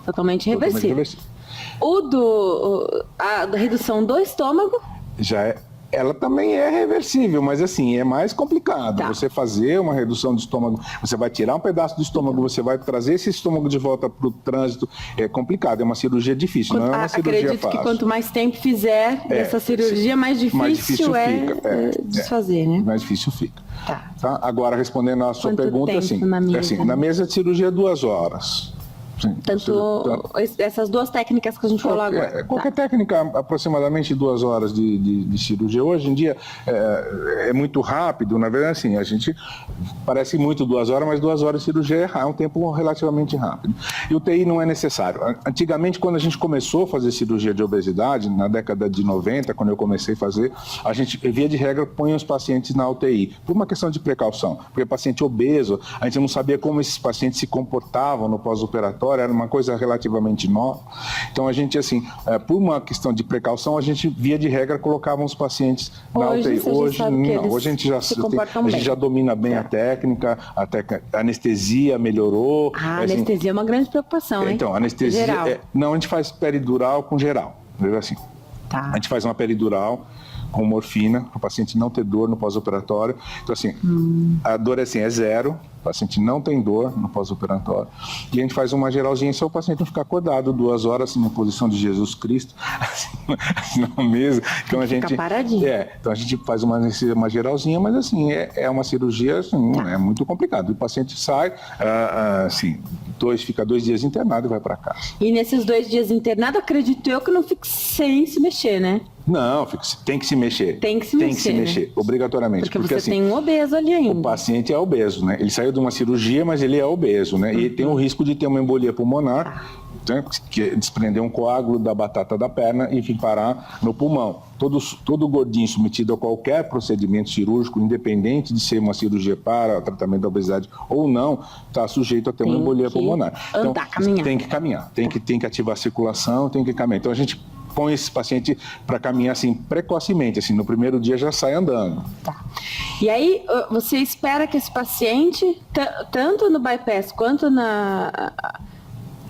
totalmente reversível. A redução do estômago
ela também é reversível, mas assim, é mais complicado. Você fazer uma redução do estômago, você vai tirar um pedaço do estômago, você vai trazer esse estômago de volta para o trânsito, é complicado, é uma cirurgia difícil, não é uma cirurgia fácil.
Acredito que quanto mais tempo fizer essa cirurgia, mais difícil fica, desfazer, né?
Mais difícil fica. Tá? Agora, respondendo a sua pergunta, assim, na mesa de cirurgia 2 horas. Sim,
essas duas técnicas que a gente falou agora.
Qualquer técnica, aproximadamente 2 horas de cirurgia. Hoje em dia é muito rápido, na verdade, assim, a gente parece muito 2 horas, mas 2 horas de cirurgia é um tempo relativamente rápido. E o TI não é necessário. Antigamente, quando a gente começou a fazer cirurgia de obesidade, na década de 90, quando eu comecei a fazer, a gente, via de regra, põe os pacientes na UTI, por uma questão de precaução. Porque paciente obeso, a gente não sabia como esses pacientes se comportavam no pós-operatório, era uma coisa relativamente nova. Então, a gente, assim, por uma questão de precaução, a gente, via de regra, colocava os pacientes na UTI. Hoje a gente já domina bem a técnica, a anestesia melhorou.
A anestesia é uma grande preocupação, hein?
Então, anestesia... não, a gente faz peridural com geral. Assim. A gente faz uma peridural com morfina, para o paciente não ter dor no pós-operatório. Então, assim, a dor é 0, o paciente não tem dor no pós-operatório. E a gente faz uma geralzinha, só o paciente não ficar acordado 2 horas, assim, na posição de Jesus Cristo, assim, na mesa. Então,
fica paradinho.
Então, a gente faz uma geralzinha, mas, assim, é uma cirurgia, assim, é muito complicado. O paciente sai, assim, fica 2 dias internado e vai para casa.
E nesses 2 dias internado, acredito eu que não fique sem se mexer, né?
Não, tem que se mexer.
Tem que se mexer,
obrigatoriamente.
Porque você assim, tem um obeso ali ainda.
O paciente é obeso, né? Ele saiu de uma cirurgia, mas ele é obeso, né? E tem o risco de ter uma embolia pulmonar, né? Que desprender um coágulo da batata da perna e vir parar no pulmão. Todo gordinho submetido a qualquer procedimento cirúrgico, independente de ser uma cirurgia para o tratamento da obesidade ou não, está sujeito a ter uma embolia pulmonar. Então, tem que caminhar, tem que ativar a circulação, tem que caminhar. Então, a gente põe esse paciente para caminhar assim precocemente, assim, no primeiro dia já sai andando.
E aí você espera que esse paciente, tanto no bypass quanto na...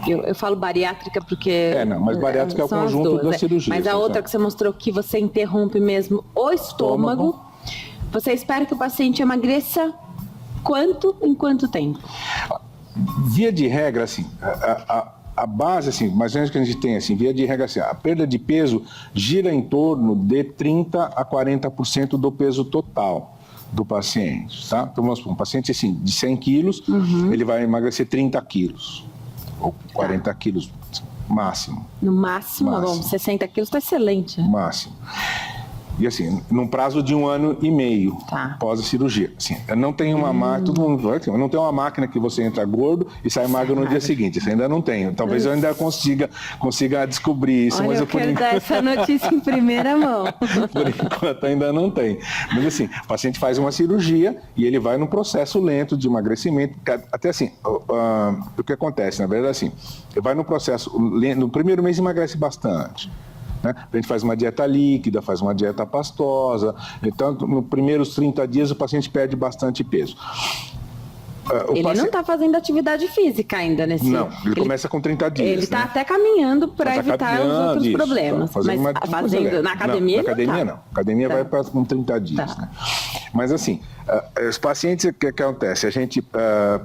Eu falo bariátrica porque...
mas bariátrica é o conjunto da cirurgia.
Mas a outra que você mostrou que você interrompe mesmo o estômago. Você espera que o paciente emagreça em quanto tempo?
Via de regra, assim, a base, assim, mais ou menos que a gente tem, assim, via de regra, assim, a perda de peso gira em torno de 30% a 40% do peso total do paciente, tá? Então, vamos supor, um paciente, assim, de 100 quilos, ele vai emagrecer 30 quilos, ou 40 quilos, máximo.
No máximo, bom, 60 quilos está excelente.
Máximo. E assim, num prazo de 1 ano e meio após a cirurgia. Assim, não tem uma máquina, todo mundo vai ter, não tem uma máquina que você entra gordo e sai magro no dia seguinte. Isso ainda não tenho. Talvez eu ainda consiga descobrir isso.
Olha,
mas
eu quero dar essa notícia em primeira mão.
Por enquanto ainda não tem. Mas assim, o paciente faz uma cirurgia e ele vai num processo lento de emagrecimento. Até assim, o que acontece, na verdade, assim, ele vai no processo lento, no primeiro mês emagrece bastante. Né? A gente faz uma dieta líquida, faz uma dieta pastosa. Então, nos primeiros 30 dias, o paciente perde bastante peso.
Ele não está fazendo atividade física ainda nesse...
Não, ele começa com 30 dias.
Ele está até caminhando para evitar os outros problemas. Mas fazendo na academia,
não. Na academia não. Academia vai para com 30 dias. Né? Mas assim, os pacientes, o que acontece?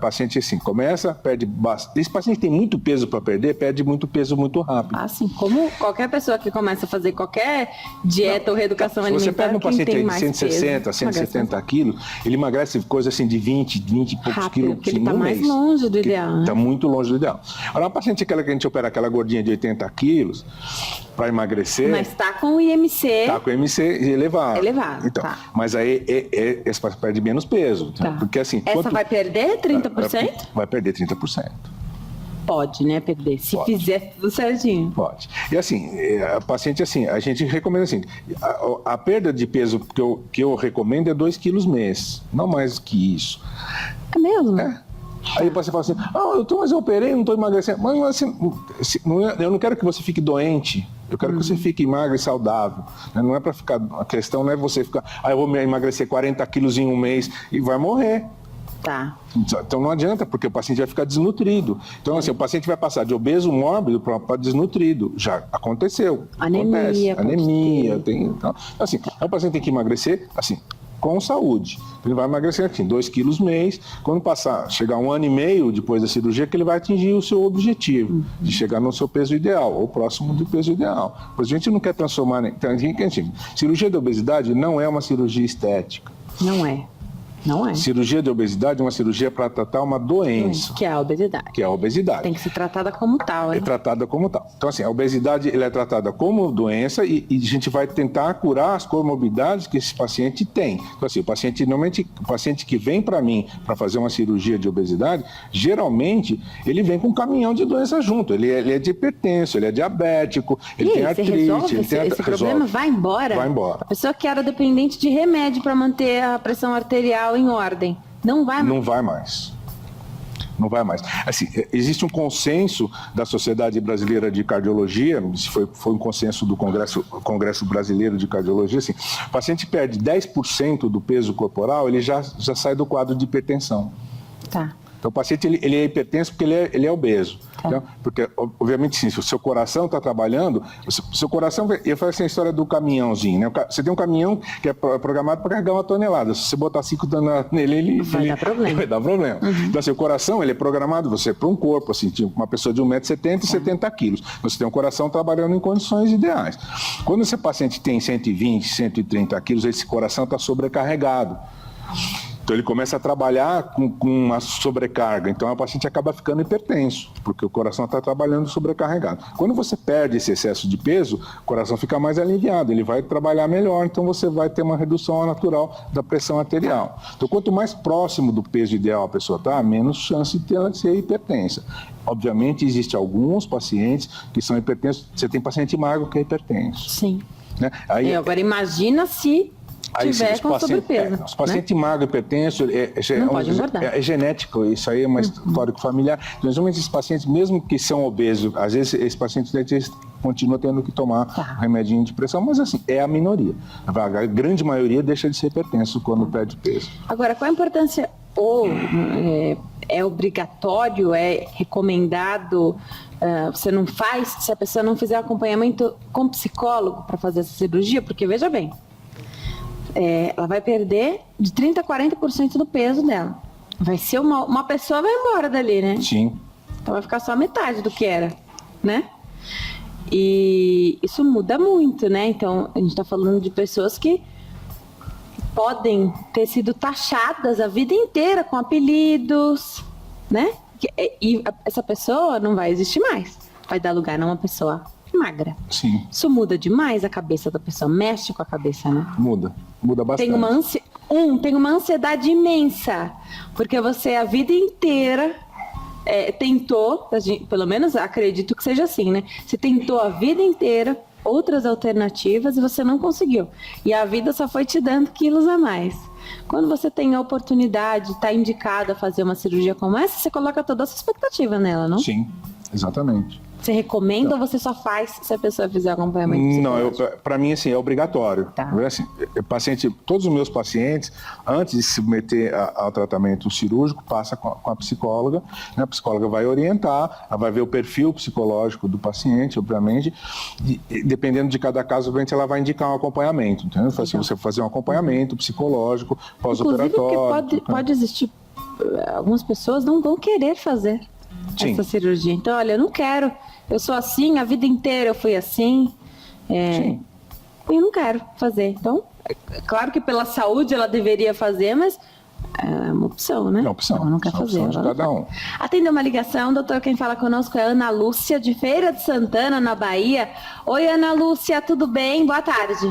Paciente assim, começa, perde bastante. Esse paciente tem muito peso para perder, perde muito peso muito rápido.
Assim, como qualquer pessoa que começa a fazer qualquer dieta ou reeducação alimentar,
você pega um paciente aí de 160,
peso,
170 quilos, ele emagrece coisa assim de 20 e poucos quilos
porque ele está mais longe do ideal.
Está muito longe do ideal. Agora, uma paciente aquela que a gente opera, aquela gordinha de 80 quilos, para emagrecer...
Mas está com o IMC...
Está com o IMC elevado.
Elevado,
então, mas aí esse paciente perde menos peso.
Tá.
Porque assim...
Essa vai perder 30%?
Vai perder 30%.
Pode, né, perder, se fizer tudo certinho.
Pode. E assim, a paciente, assim, a gente recomenda assim, a perda de peso que eu recomendo é 2 quilos mês, não mais que isso.
É mesmo?
É. Aí você fala assim, mas eu operei, não estou emagrecendo. Mas assim, eu não quero que você fique doente, eu quero que você fique magro e saudável. Não é para ficar, a questão não é você ficar, eu vou emagrecer 40 quilos em um mês e vai morrer.
Tá.
Então não adianta, porque o paciente vai ficar desnutrido. Então assim, o paciente vai passar de obeso mórbido para desnutrido. Já aconteceu.
Anemia.
Anemia. Então, assim, o paciente tem que emagrecer, assim, com saúde. Ele vai emagrecer assim, 2 quilos mês. Quando chegar 1 ano e meio depois da cirurgia, que ele vai atingir o seu objetivo, de chegar no seu peso ideal, ou próximo do peso ideal. Pois a gente não quer transformar... Então, cirurgia de obesidade não é uma cirurgia estética.
Não é. Não é.
Cirurgia de obesidade é uma cirurgia para tratar uma doença.
Que é a obesidade.
Que é a obesidade.
Tem que ser tratada como tal, né?
É tratada como tal. Então, assim, a obesidade ela é tratada como doença e a gente vai tentar curar as comorbidades que esse paciente tem. Então, assim, normalmente, o paciente que vem para mim para fazer uma cirurgia de obesidade, geralmente, ele vem com um caminhão de doença junto. Ele é de hipertenso, ele é diabético, ele tem artrite.
Esse problema vai embora?
Vai embora.
A pessoa que era dependente de remédio para manter a pressão arterial em ordem, não vai mais?
Não vai mais. Não vai mais. Assim, existe um consenso da Sociedade Brasileira de Cardiologia, foi um consenso do Congresso Brasileiro de Cardiologia, assim, o paciente perde 10% do peso corporal, ele já sai do quadro de hipertensão.
Tá.
Então, o paciente ele é hipertenso porque ele é obeso.
Tá.
Então, porque, obviamente, sim, se o seu coração está trabalhando, o seu coração... Eu falo assim a história do caminhãozinho, né? Você tem um caminhão que é programado para carregar 1 tonelada. Se você botar 5 toneladas nele,
vai dar problema.
Vai dar problema.
Uhum.
Então, assim, o coração ele é programado para um corpo, assim, uma pessoa de 1,70 m e 70 quilos. Você tem um coração trabalhando em condições ideais. Quando esse paciente tem 120, 130 quilos, esse coração está sobrecarregado. Então ele começa a trabalhar com uma sobrecarga. Então o paciente acaba ficando hipertenso, porque o coração está trabalhando sobrecarregado. Quando você perde esse excesso de peso, o coração fica mais aliviado, ele vai trabalhar melhor, então você vai ter uma redução natural da pressão arterial. Então quanto mais próximo do peso ideal a pessoa está, menos chance de ela ser hipertensa. Obviamente existem alguns pacientes que são hipertensos. Você tem paciente magro que é hipertenso.
Sim.
Né? Aí,
agora imagina se... tiver com sobrepeso.
Os pacientes magro, hipertenso,
não pode engordar.
É genético, isso aí é mais histórico familiar. Normalmente esses pacientes, mesmo que são obesos, às vezes esses pacientes continuam tendo que tomar remedinho de pressão, mas assim, é a minoria. A grande maioria deixa de ser hipertenso quando perde peso.
Agora, qual a importância, é obrigatório, é recomendado, você não faz, se a pessoa não fizer acompanhamento com psicólogo para fazer essa cirurgia? Porque, veja bem, ela vai perder de 30% a 40% do peso dela. Vai ser uma pessoa vai embora dali, né?
Sim.
Então vai ficar só metade do que era, né? E isso muda muito, né? Então a gente está falando de pessoas que podem ter sido taxadas a vida inteira com apelidos, né? E essa pessoa não vai existir mais. Vai dar lugar a uma pessoa magra.
Sim.
Isso muda demais a cabeça da pessoa, mexe com a cabeça, né?
Muda bastante.
Tem uma ansiedade imensa, porque você a vida inteira tentou, pelo menos acredito que seja assim, né? Você tentou a vida inteira outras alternativas e você não conseguiu. E a vida só foi te dando quilos a mais. Quando você tem a oportunidade, está indicado a fazer uma cirurgia como essa, você coloca toda a sua expectativa nela, não?
Sim, exatamente.
Você recomenda ou você só faz se a pessoa fizer acompanhamento?
Não, para mim, assim, é obrigatório.
Tá.
Assim, todos os meus pacientes, antes de se submeter ao tratamento cirúrgico, passa com a psicóloga, né? A psicóloga vai orientar, ela vai ver o perfil psicológico do paciente, obviamente, e dependendo de cada caso, obviamente, ela vai indicar um acompanhamento, entendeu? Assim, você fazer um acompanhamento psicológico, pós-operatório.
Inclusive, porque pode existir, algumas pessoas não vão querer fazer essa cirurgia. Então, olha, eu não quero, eu sou assim, a vida inteira eu fui assim, e eu não quero fazer. Então, é claro que pela saúde ela deveria fazer, mas é uma opção, né?
É uma opção.
Ela não quer fazer.
Opção de cada um.
Atendeu uma ligação, doutor, quem fala conosco é Ana Lúcia, de Feira de Santana, na Bahia. Oi, Ana Lúcia, tudo bem? Boa tarde.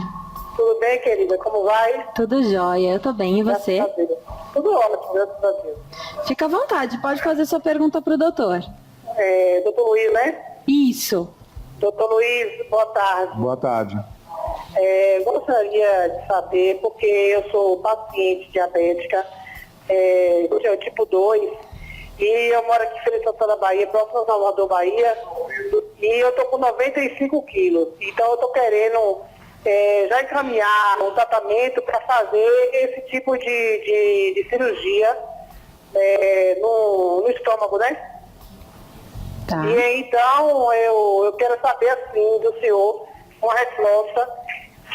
Tudo bem, querida? Como vai?
Tudo jóia, eu tô bem, e você?
Tudo ótimo, graças a Deus.
Fica à vontade, pode fazer sua pergunta pro doutor.
Doutor Luiz, né?
Isso.
Doutor Luiz, boa tarde.
Boa tarde.
Gostaria de saber, porque eu sou paciente diabética, tipo 2, e eu moro aqui em Feira de Santana, Bahia, próximo a Salvador, Bahia, e eu tô com 95 quilos. Então eu tô querendo já encaminhar um tratamento para fazer esse tipo de cirurgia no estômago, né?
Tá.
E então eu quero saber assim do senhor, uma resposta,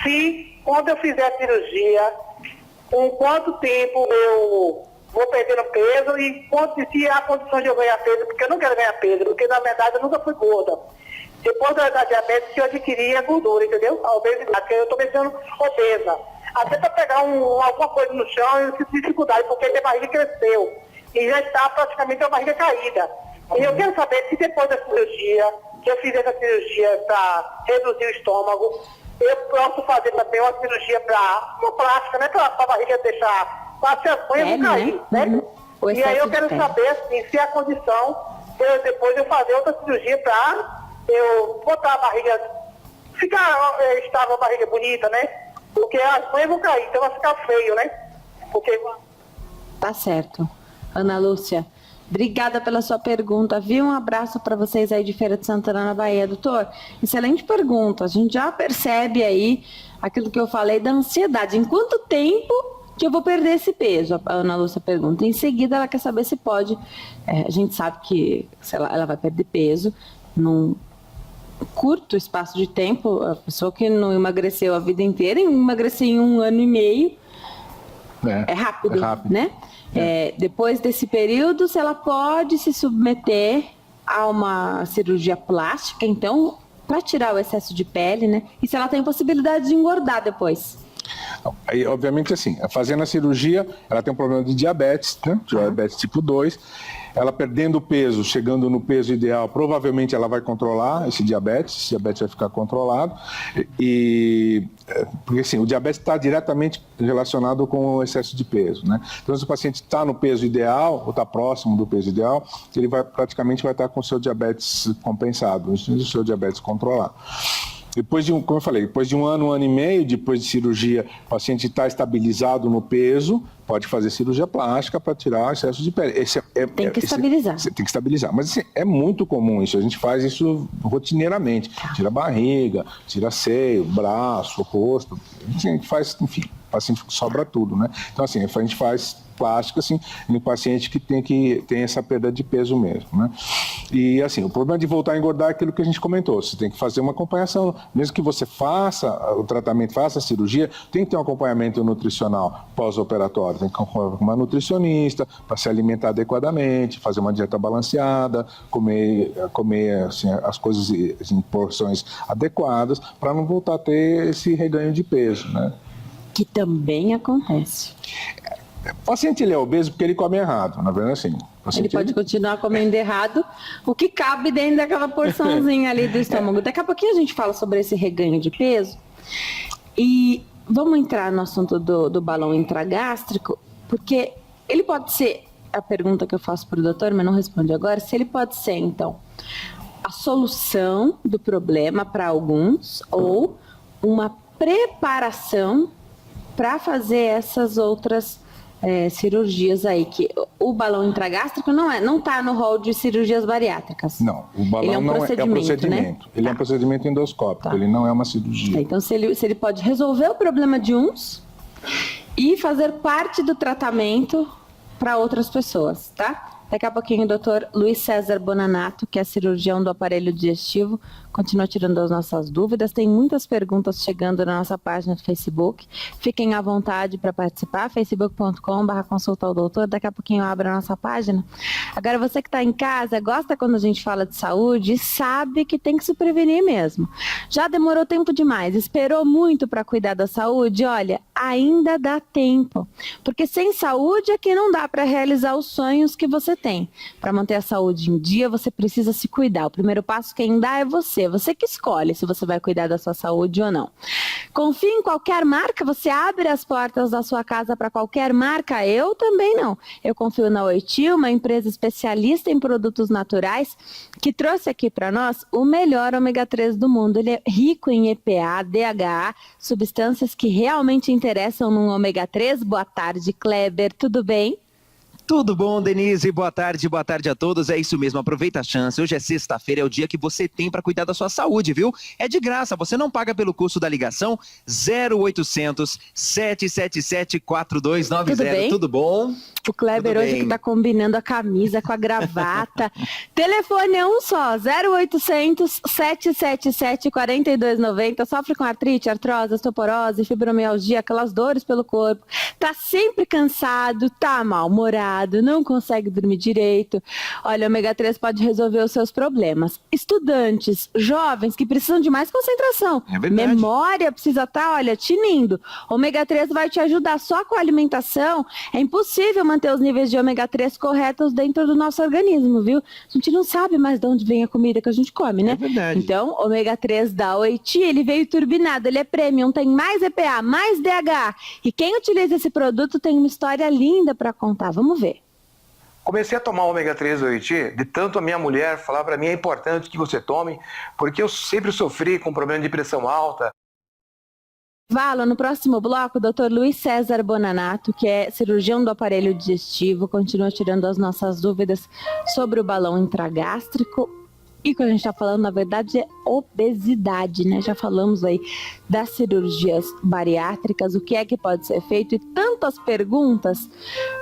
se quando eu fizer a cirurgia, com quanto tempo eu vou perdendo peso e se há condição de eu ganhar peso, porque eu não quero ganhar peso, porque na verdade eu nunca fui gorda. Depois da diabetes, eu adquiri a gordura, entendeu? A obesidade, porque eu estou me sendo obesa. Até para pegar alguma coisa no chão, eu sinto dificuldade, porque minha barriga cresceu. E já está praticamente a barriga caída. E eu quero saber se depois da cirurgia, que eu fizer essa cirurgia para reduzir o estômago, eu posso fazer também uma cirurgia uma plástica, né? Para a barriga deixar, para as unhas não cair, né? E aí eu quero saber, assim, se há condição de depois eu fazer outra cirurgia para eu botar a barriga, ficar estável, a barriga bonita, né? Porque as unhas vão cair, então vai ficar feio, né? Porque...
Tá certo. Ana Lúcia, obrigada pela sua pergunta, viu? Um abraço para vocês aí de Feira de Santana, na Bahia. Doutor, excelente pergunta. A gente já percebe aí aquilo que eu falei da ansiedade. Em quanto tempo que eu vou perder esse peso? A Ana Lúcia pergunta. Em seguida, ela quer saber se pode. A gente sabe que ela vai perder peso num curto espaço de tempo. A pessoa que não emagreceu a vida inteira, emagrecer em 1 ano e meio, é rápido, né? Depois desse período, se ela pode se submeter a uma cirurgia plástica, então, para tirar o excesso de pele, né? E se ela tem possibilidade de engordar depois.
Aí, obviamente, assim, fazendo a cirurgia, ela tem um problema de diabetes, né? Diabetes tipo 2. Ela perdendo peso, chegando no peso ideal, provavelmente ela vai controlar esse diabetes vai ficar controlado. Porque assim, o diabetes está diretamente relacionado com o excesso de peso, né? Então, se o paciente está no peso ideal, ou está próximo do peso ideal, ele praticamente vai estar com o seu diabetes compensado, o seu diabetes controlado. Depois como eu falei, depois de 1 ano, 1 ano e meio, depois de cirurgia, o paciente está estabilizado no peso, pode fazer cirurgia plástica para tirar o excesso de pele.
Tem que estabilizar.
Tem que estabilizar. Mas assim, é muito comum isso, a gente faz isso rotineiramente. Tira a barriga, tira seio, braço, rosto, a gente faz, enfim, o paciente sobra tudo, né? Então assim, a gente faz plástica, assim, no paciente que tem essa perda de peso mesmo, né? E assim, o problema de voltar a engordar é aquilo que a gente comentou, você tem que fazer uma acompanhação, mesmo que você faça o tratamento, faça a cirurgia, tem que ter um acompanhamento nutricional pós-operatório, tem que acompanhar uma nutricionista para se alimentar adequadamente, fazer uma dieta balanceada, comer assim, as coisas em porções adequadas, para não voltar a ter esse reganho de peso, né?
Que também acontece.
O paciente ele é obeso porque ele come errado, na verdade assim.
Ele pode continuar comendo errado, o que cabe dentro daquela porçãozinha ali do estômago. Daqui a pouquinho a gente fala sobre esse reganho de peso. E vamos entrar no assunto do balão intragástrico, porque ele pode ser, a pergunta que eu faço para o doutor, mas não responde agora, se ele pode ser, então, a solução do problema para alguns ou uma preparação para fazer essas outras cirurgias aí, que o balão intragástrico não está no rol de cirurgias bariátricas.
Não, o balão
ele é um
não
procedimento,
né? Ele é um procedimento endoscópico, ele não é uma cirurgia.
Então, se ele pode resolver o problema de uns e fazer parte do tratamento para outras pessoas, tá? Daqui a pouquinho o doutor Luiz César Bonanato, que é cirurgião do aparelho digestivo, continua tirando as nossas dúvidas. Tem muitas perguntas chegando na nossa página do Facebook. Fiquem à vontade para participar, facebook.com/consulta ao doutor. Daqui a pouquinho eu abro a nossa página. Agora, você que está em casa, gosta quando a gente fala de saúde e sabe que tem que se prevenir mesmo. Já demorou tempo demais, esperou muito para cuidar da saúde? Olha, ainda dá tempo. Porque sem saúde é que não dá para realizar os sonhos que você tem. Para manter a saúde em dia, você precisa se cuidar. O primeiro passo quem dá é você que escolhe se você vai cuidar da sua saúde ou não. Confia em qualquer marca? Você abre as portas da sua casa para qualquer marca? Eu também não. Eu confio na Oiti, uma empresa especialista em produtos naturais, que trouxe aqui para nós o melhor ômega 3 do mundo. Ele é rico em EPA, DHA, substâncias que realmente interessam no ômega 3. Boa tarde, Kleber, tudo bem?
Tudo bom, Denise? Boa tarde a todos. É isso mesmo, aproveita a chance. Hoje é sexta-feira, é o dia que você tem para cuidar da sua saúde, viu? É de graça, você não paga pelo custo da ligação. 0800 777 4290. Tudo bom?
O Kleber hoje que tá combinando a camisa com a gravata. Telefone é um só, 0800 777 4290. Sofre com artrite, artrose, osteoporose, fibromialgia, aquelas dores pelo corpo. Tá sempre cansado, tá mal-humorado, não consegue dormir direito. Olha, o ômega 3 pode resolver os seus problemas. Estudantes, jovens que precisam de mais concentração.
É verdade.
Memória precisa estar, olha, tinindo. O ômega 3 vai te ajudar só com a alimentação. É impossível manter os níveis de ômega 3 corretos dentro do nosso organismo, viu? A gente não sabe mais de onde vem a comida que a gente come, né?
É verdade.
Então, ômega 3 da Oiti, ele veio turbinado, ele é premium, tem mais EPA, mais DHA. E quem utiliza esse produto tem uma história linda para contar. Vamos ver.
Comecei a tomar ômega 3 do Oiti, de tanto a minha mulher falar para mim é importante que você tome, porque eu sempre sofri com problema de pressão alta.
No próximo bloco, o Dr. Luiz César Bonanato, que é cirurgião do aparelho digestivo, continua tirando as nossas dúvidas sobre o balão intragástrico. E o que a gente está falando, na verdade, é obesidade, né? Já falamos aí das cirurgias bariátricas, o que é que pode ser feito e tantas perguntas.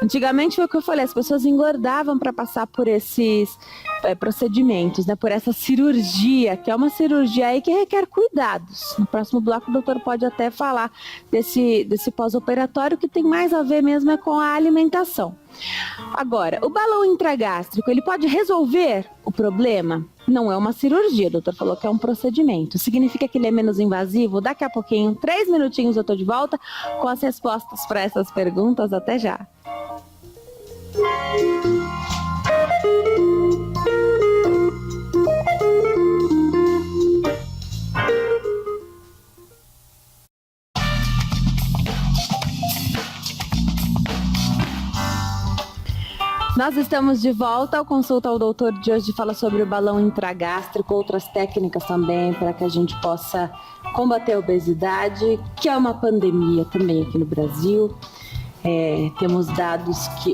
Antigamente foi o que eu falei, as pessoas engordavam para passar por esses procedimentos, né? Por essa cirurgia, que é uma cirurgia aí que requer cuidados. No próximo bloco o doutor pode até falar desse pós-operatório que tem mais a ver mesmo com a alimentação. Agora, o balão intragástrico, ele pode resolver o problema? Não é uma cirurgia, o doutor falou que é um procedimento. Significa que ele é menos invasivo? Daqui a pouquinho, 3 minutinhos eu tô de volta com as respostas para essas perguntas. Até já. Nós estamos de volta ao Consulta ao Doutor de hoje, fala sobre o balão intragástrico, outras técnicas também para que a gente possa combater a obesidade, que é uma pandemia também aqui no Brasil. Temos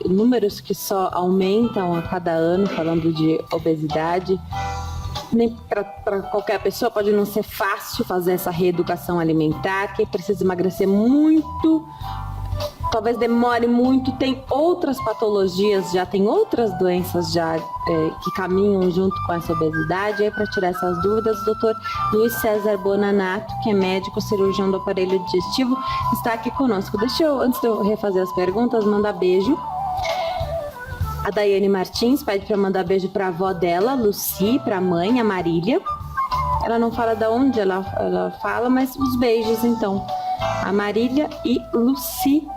números que só aumentam a cada ano falando de obesidade. Nem para qualquer pessoa pode não ser fácil fazer essa reeducação alimentar, quem precisa emagrecer muito, talvez demore muito, tem outras patologias, já tem outras doenças já que caminham junto com essa obesidade. Aí, para tirar essas dúvidas, o doutor Luiz César Bonanato, que é médico cirurgião do aparelho digestivo, está aqui conosco. Deixa eu, antes de eu refazer as perguntas, mandar beijo. A Daiane Martins pede para mandar beijo para a avó dela, Luci, para a mãe, a Marília. Ela não fala de onde ela fala, mas os beijos então. A Marília e Luci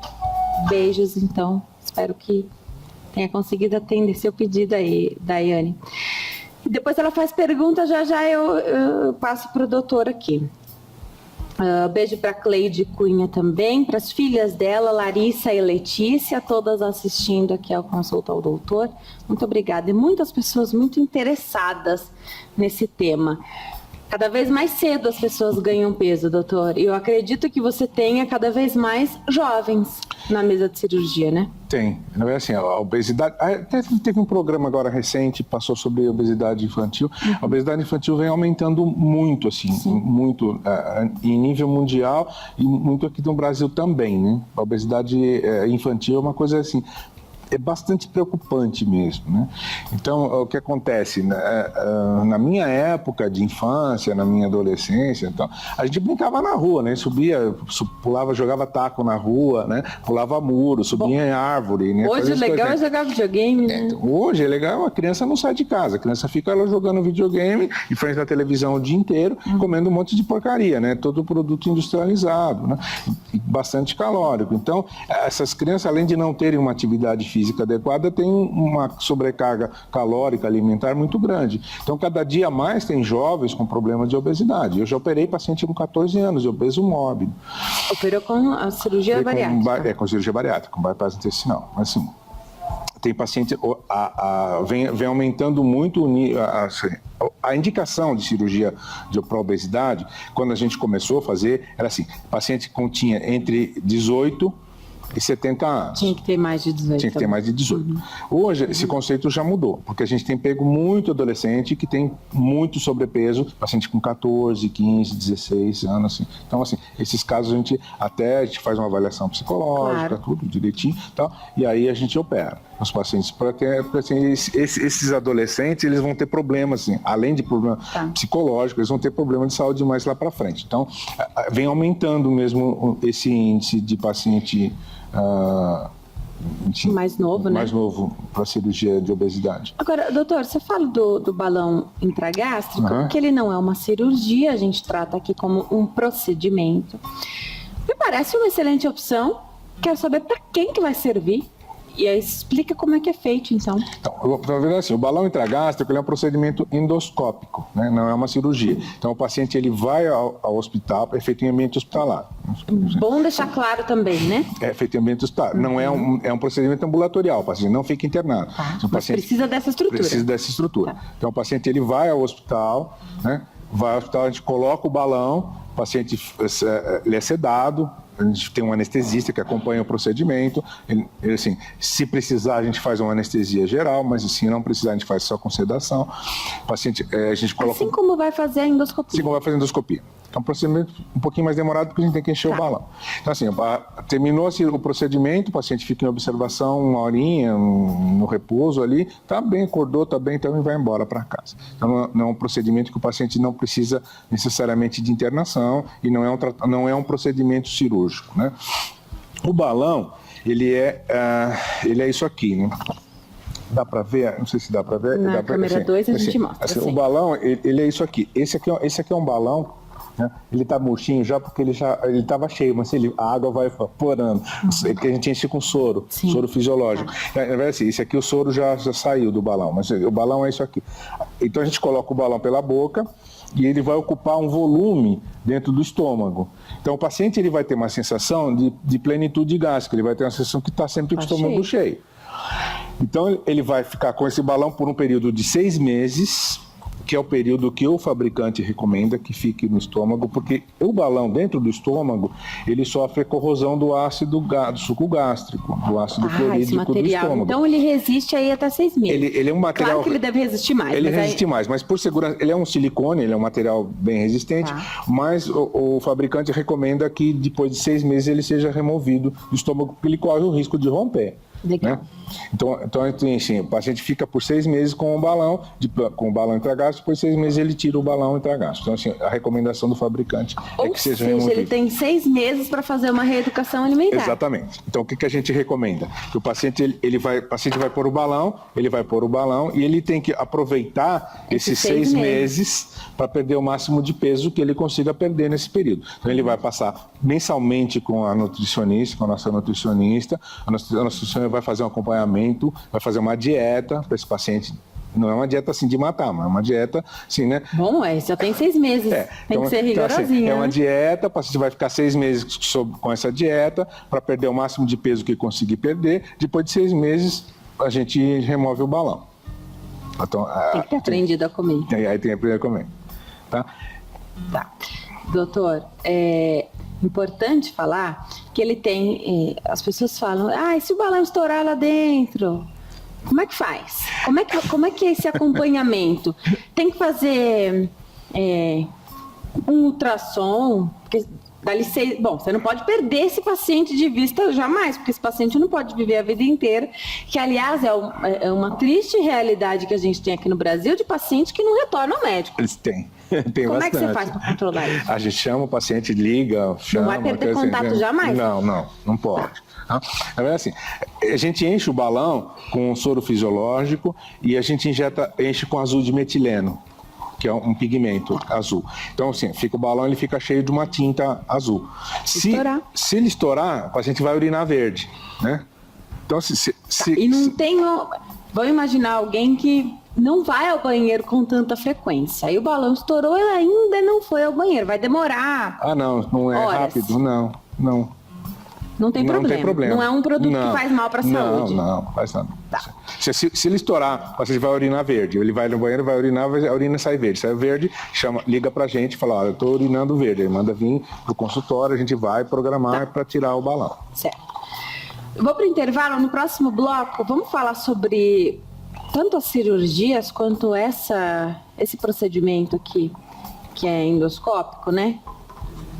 Beijos, então. Espero que tenha conseguido atender seu pedido aí, Daiane. E depois ela faz pergunta, já eu passo para o doutor aqui. Beijo para Cleide Cunha também, para as filhas dela, Larissa e Letícia, todas assistindo aqui ao Consulta ao Doutor. Muito obrigada. E muitas pessoas muito interessadas nesse tema. Cada vez mais cedo as pessoas ganham peso, doutor. E eu acredito que você tenha cada vez mais jovens na mesa de cirurgia, né?
Tem. Não é assim, a obesidade... Até teve um programa agora recente, passou sobre obesidade infantil. A obesidade infantil vem aumentando muito, assim, muito em nível mundial e muito aqui no Brasil também, né? A obesidade infantil é uma coisa assim... É bastante preocupante mesmo, né? Então, o que acontece? Na minha época de infância, na minha adolescência, então, a gente brincava na rua, né? Subia, pulava, jogava taco na rua, né? Pulava muro, subia em árvore, né?
Hoje o legal é jogar videogame, né?
Hoje é legal, a criança não sai de casa, a criança fica lá jogando videogame em frente da televisão o dia inteiro, comendo um monte de porcaria, né? Todo produto industrializado, né? E bastante calórico. Então, essas crianças, além de não terem uma atividade física adequada, tem uma sobrecarga calórica alimentar muito grande. Então, cada dia mais tem jovens com problemas de obesidade. Eu já operei paciente com 14 anos, de obeso mórbido.
Operou com a cirurgia bariátrica?
Com cirurgia bariátrica, com bypass intestinal. Assim, tem paciente... Vem aumentando muito a indicação de cirurgia para obesidade, quando a gente começou a fazer, era assim, paciente tinha entre 18 e 70 anos.
Tinha que ter mais de 18.
Tinha que ter mais de 18. Hoje, esse conceito já mudou, porque a gente tem pego muito adolescente que tem muito sobrepeso, paciente com 14, 15, 16 anos, assim. Então, assim, esses casos a gente faz uma avaliação psicológica, tudo direitinho, tal, e aí a gente opera os pacientes, porque assim, esses adolescentes, eles vão ter problemas, assim, além de problema psicológico, eles vão ter problema de saúde mais lá para frente. Então, vem aumentando mesmo esse índice de paciente
mais novo, né?
Mais novo para cirurgia de obesidade.
Agora, doutor, você fala do balão intragástrico, que ele não é uma cirurgia, a gente trata aqui como um procedimento. Me parece uma excelente opção. Quero saber para quem que vai servir. E aí explica como é que é feito, então.
Na verdade, assim, o balão intragástrico é um procedimento endoscópico, né? Não é uma cirurgia. Então, o paciente ele vai ao hospital, é feito em ambiente hospitalar.
Bom deixar claro também, né? É
feito em ambiente hospitalar. Não é um procedimento ambulatorial, o paciente não fica internado.
O paciente precisa dessa estrutura.
Precisa dessa estrutura. Então, o paciente ele vai ao hospital, né? Vai ao hospital, a gente coloca o balão, o paciente ele é sedado, a gente tem um anestesista que acompanha o procedimento. Ele, assim, se precisar, a gente faz uma anestesia geral, mas se não precisar, a gente faz só com sedação. O paciente, a gente coloca...
Assim como vai fazer a endoscopia.
Assim como vai fazer a endoscopia. É um procedimento um pouquinho mais demorado porque a gente tem que encher o balão. Então, assim, terminou o procedimento, o paciente fica em observação uma horinha, no repouso ali, tá bem, acordou, tá bem, então ele vai embora para casa. Então, não é um procedimento que o paciente não precisa necessariamente de internação e não é um procedimento cirúrgico, né? O balão, ele é isso aqui, né? Dá para ver? Não sei se dá para ver.
Na câmera 2 a gente mostra.
Assim, o balão, ele é isso aqui. Esse aqui é um balão, né? Ele tá murchinho já porque ele estava cheio, mas a água vai evaporando. Que a gente enche com soro, soro fisiológico. Na verdade, assim, esse aqui o soro já saiu do balão, mas o balão é isso aqui. Então a gente coloca o balão pela boca e ele vai ocupar um volume dentro do estômago. Então o paciente ele vai ter uma sensação de plenitude gástrica, ele vai ter uma sensação que está sempre com o estômago cheio. Então ele vai ficar com esse balão por um período de 6 meses, que é o período que o fabricante recomenda que fique no estômago, porque o balão dentro do estômago, ele sofre a corrosão do suco gástrico, do ácido clorídrico do estômago.
Então ele resiste aí até 6 meses.
Ele é um material...
Claro que ele deve resistir mais.
Ele resiste mais, mas por segurança, ele é um silicone, ele é um material bem resistente, mas o fabricante recomenda que depois de 6 meses ele seja removido do estômago, porque ele corre o risco de romper.
Legal.
Né? Então assim, o paciente fica por 6 meses com o balão intragasto, depois de 6 meses ele tira o balão intragasto. Então, assim, a recomendação do fabricante é que seja removido.
Ele tem 6 meses para fazer uma reeducação alimentar.
Exatamente. Então, o que a gente recomenda? Que o paciente, o paciente vai pôr o balão, e ele tem que aproveitar esses 6 meses para perder o máximo de peso que ele consiga perder nesse período. Então, ele vai passar mensalmente com a nutricionista, com a nossa nutricionista. A nutricionista vai fazer um acompanhamento, vai fazer uma dieta para esse paciente. Não é uma dieta assim de matar, mas é uma dieta assim, né?
Bom, já tem 6 meses. Tem que ser rigorosinho.
Assim, é uma dieta, o paciente vai ficar 6 meses com essa dieta para perder o máximo de peso que conseguir perder. Depois de 6 meses, a gente remove o balão. Então,
tem que ter aprendido a comer.
Aí tem que aprender a comer. Tá?
Doutor, é importante falar que ele tem... as pessoas falam, e se o balão estourar lá dentro... Como é que faz? Como é que é esse acompanhamento? Tem que fazer um ultrassom? Porque você não pode perder esse paciente de vista jamais, porque esse paciente não pode viver a vida inteira, que aliás é uma triste realidade que a gente tem aqui no Brasil de paciente que não retorna ao médico.
Eles têm.
Como bastante. É que você faz para controlar isso?
A gente chama o paciente, liga, chama...
Não vai perder contato jamais?
Não pode. Assim, a gente enche o balão com soro fisiológico e a gente enche com azul de metileno, que é um pigmento azul. Então, assim, o balão ele fica cheio de uma tinta azul. Se ele estourar, o paciente vai urinar verde, né? Então,
E não tem... Vamos imaginar alguém que não vai ao banheiro com tanta frequência. Aí o balão estourou e ainda não foi ao banheiro. Vai demorar.
Não é
horas.
rápido, não.
Não tem problema. Não é um produto que faz mal para a saúde.
Não faz nada. Se ele estourar, você vai urinar verde. Ele vai no banheiro, vai urinar, a urina sai verde. Sai verde, liga pra gente e fala, eu estou urinando verde. Ele manda vir pro consultório, a gente vai programar para tirar o balão.
Certo. Eu vou pro intervalo. No próximo bloco, vamos falar sobre tanto as cirurgias quanto esse procedimento aqui, que é endoscópico, né?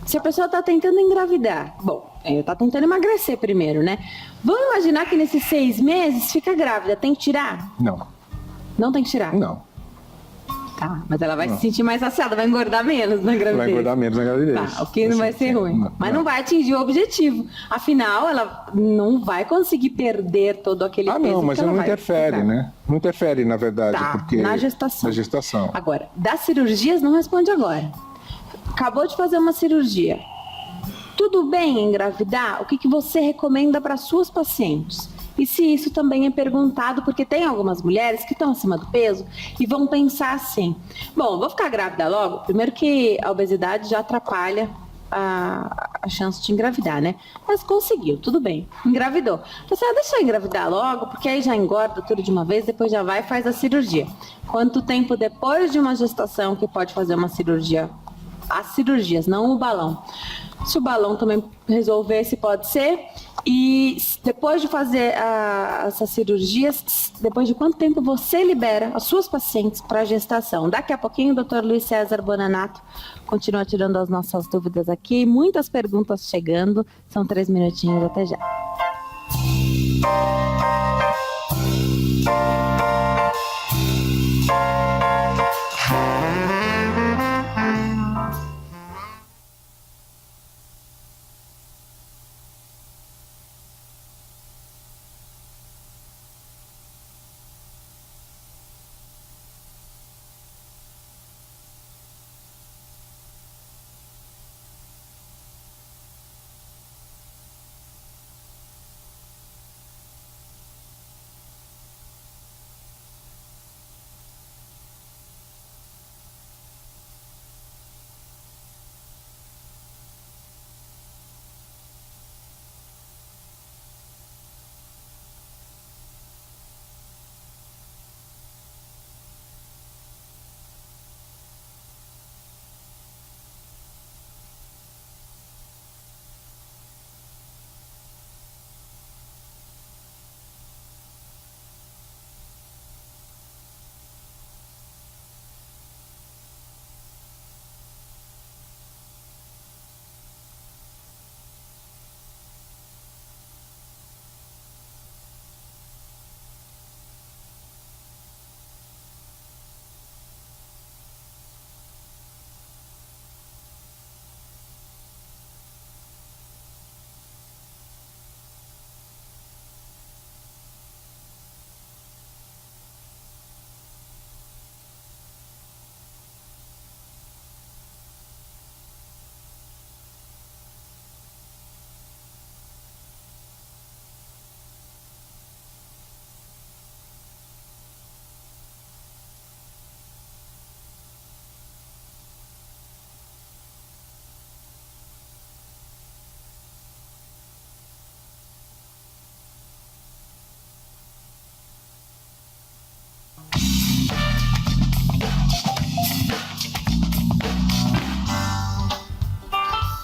Se a pessoa está tentando engravidar, está tentando emagrecer primeiro, né? Vamos imaginar que nesses 6 meses fica grávida, tem que tirar?
Não.
Não tem que tirar?
Não.
Tá, mas ela vai se sentir mais saciada, vai engordar menos na gravidez.
Vai engordar menos na gravidez.
Tá, o que não vai ser ruim. Mas não vai atingir o objetivo. Afinal, ela não vai conseguir perder todo aquele peso.
Não, mas não interfere, né? Não interfere, na verdade, porque...
na gestação.
Na gestação.
Agora, das cirurgias, não responde agora. Acabou de fazer uma cirurgia. Tudo bem engravidar? O que você recomenda para suas pacientes? E se isso também é perguntado, porque tem algumas mulheres que estão acima do peso e vão pensar assim, vou ficar grávida logo? Primeiro que a obesidade já atrapalha a chance de engravidar, né? Mas conseguiu, tudo bem, engravidou. Você deixa eu engravidar logo, porque aí já engorda tudo de uma vez, depois já vai e faz a cirurgia. Quanto tempo depois de uma gestação que pode fazer uma cirurgia? As cirurgias, não o balão. Se o balão também resolver, se pode ser. E depois de fazer essas cirurgias, depois de quanto tempo você libera as suas pacientes para a gestação? Daqui a pouquinho o Dr. Luiz César Bonanato continua tirando as nossas dúvidas aqui. Muitas perguntas chegando. São 3 minutinhos, até já.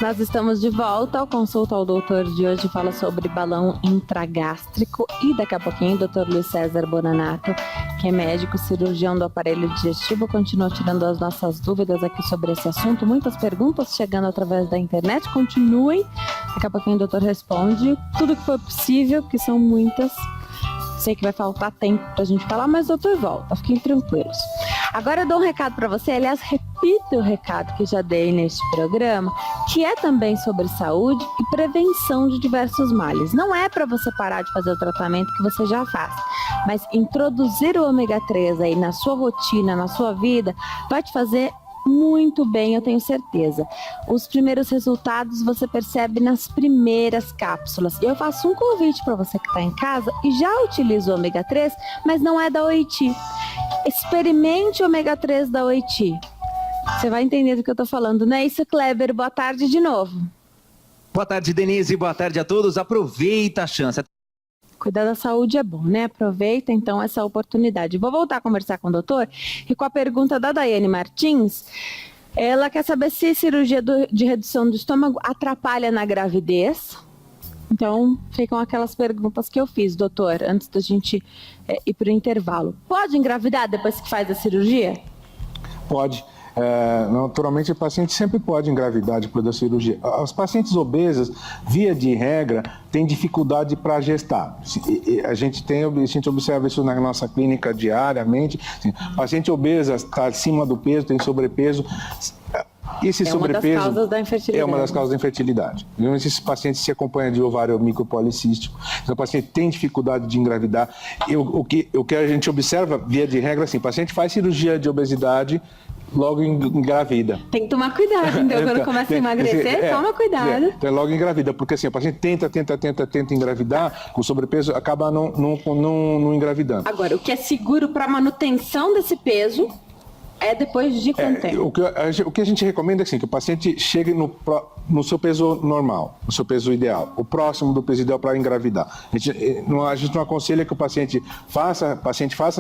Nós estamos de volta ao Consulta ao Doutor de hoje, fala sobre balão intragástrico e daqui a pouquinho o Dr. Luiz César Bonanato, que é médico cirurgião do aparelho digestivo, continua tirando as nossas dúvidas aqui sobre esse assunto. Muitas perguntas chegando através da internet, continuem, daqui a pouquinho o doutor responde tudo que for possível, que são muitas. Sei que vai faltar tempo pra gente falar, mas o doutor volta, fiquem tranquilos. Agora eu dou um recado para você, aliás, repito o recado que já dei neste programa, que é também sobre saúde e prevenção de diversos males. Não é para você parar de fazer o tratamento que você já faz, mas introduzir o ômega 3 aí na sua rotina, na sua vida, vai te fazer muito bem, eu tenho certeza. Os primeiros resultados você percebe nas primeiras cápsulas. Eu faço um convite para você que está em casa e já utiliza o ômega 3, mas não é da Oiti. Experimente o ômega 3 da Oiti. Você vai entender do que eu estou falando, não é isso, Kleber? Boa tarde de novo.
Boa tarde, Denise. Boa tarde a todos. Aproveita a chance.
Cuidar da saúde é bom, né? Aproveita, então, essa oportunidade. Vou voltar a conversar com o doutor e com a pergunta da Daiane Martins. Ela quer saber se cirurgia de redução do estômago atrapalha na gravidez. Então, ficam aquelas perguntas que eu fiz, doutor, antes da gente ir para o intervalo. Pode engravidar depois que faz a cirurgia?
Pode. Naturalmente, o paciente sempre pode engravidar depois da cirurgia. Os pacientes obesas, via de regra, têm dificuldade para gestar. A gente observa isso na nossa clínica diariamente. Paciente obesa está acima do peso, tem sobrepeso. Esse sobrepeso
uma das causas da infertilidade.
É uma das causas da infertilidade. Esses pacientes se acompanham de ovário micropolicístico. Então, o paciente tem dificuldade de engravidar. O que a gente observa, via de regra, assim, o paciente faz cirurgia de obesidade, logo engravida.
Tem que tomar cuidado, então, quando começa a emagrecer, toma cuidado.
Então, logo engravida, porque assim, o paciente tenta engravidar, com sobrepeso, acaba não engravidando.
Agora, o que é seguro para manutenção desse peso é depois de quanto tempo?
O que a gente recomenda é assim, que o paciente chegue no seu peso normal, no seu peso ideal, o próximo do peso ideal para engravidar. A gente não aconselha que o paciente faça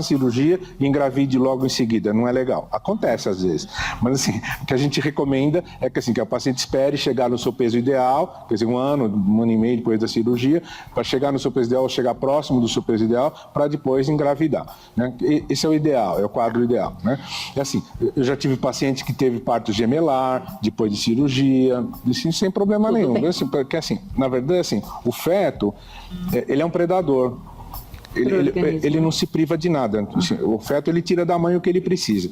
a cirurgia e engravide logo em seguida, não é legal. Acontece às vezes, mas assim, o que a gente recomenda é que, assim, que o paciente espere chegar no seu peso ideal, quer dizer, um ano e meio depois da cirurgia, para chegar no seu peso ideal ou chegar próximo do seu peso ideal, para depois engravidar, né? Esse é o ideal, é o quadro ideal, né? Assim, eu já tive paciente que teve parto gemelar, depois de cirurgia, assim, sem problema nenhum. Assim, porque, assim, na verdade, assim, o feto, ele é um predador. Ele não se priva de nada. O feto, ele tira da mãe o que ele precisa.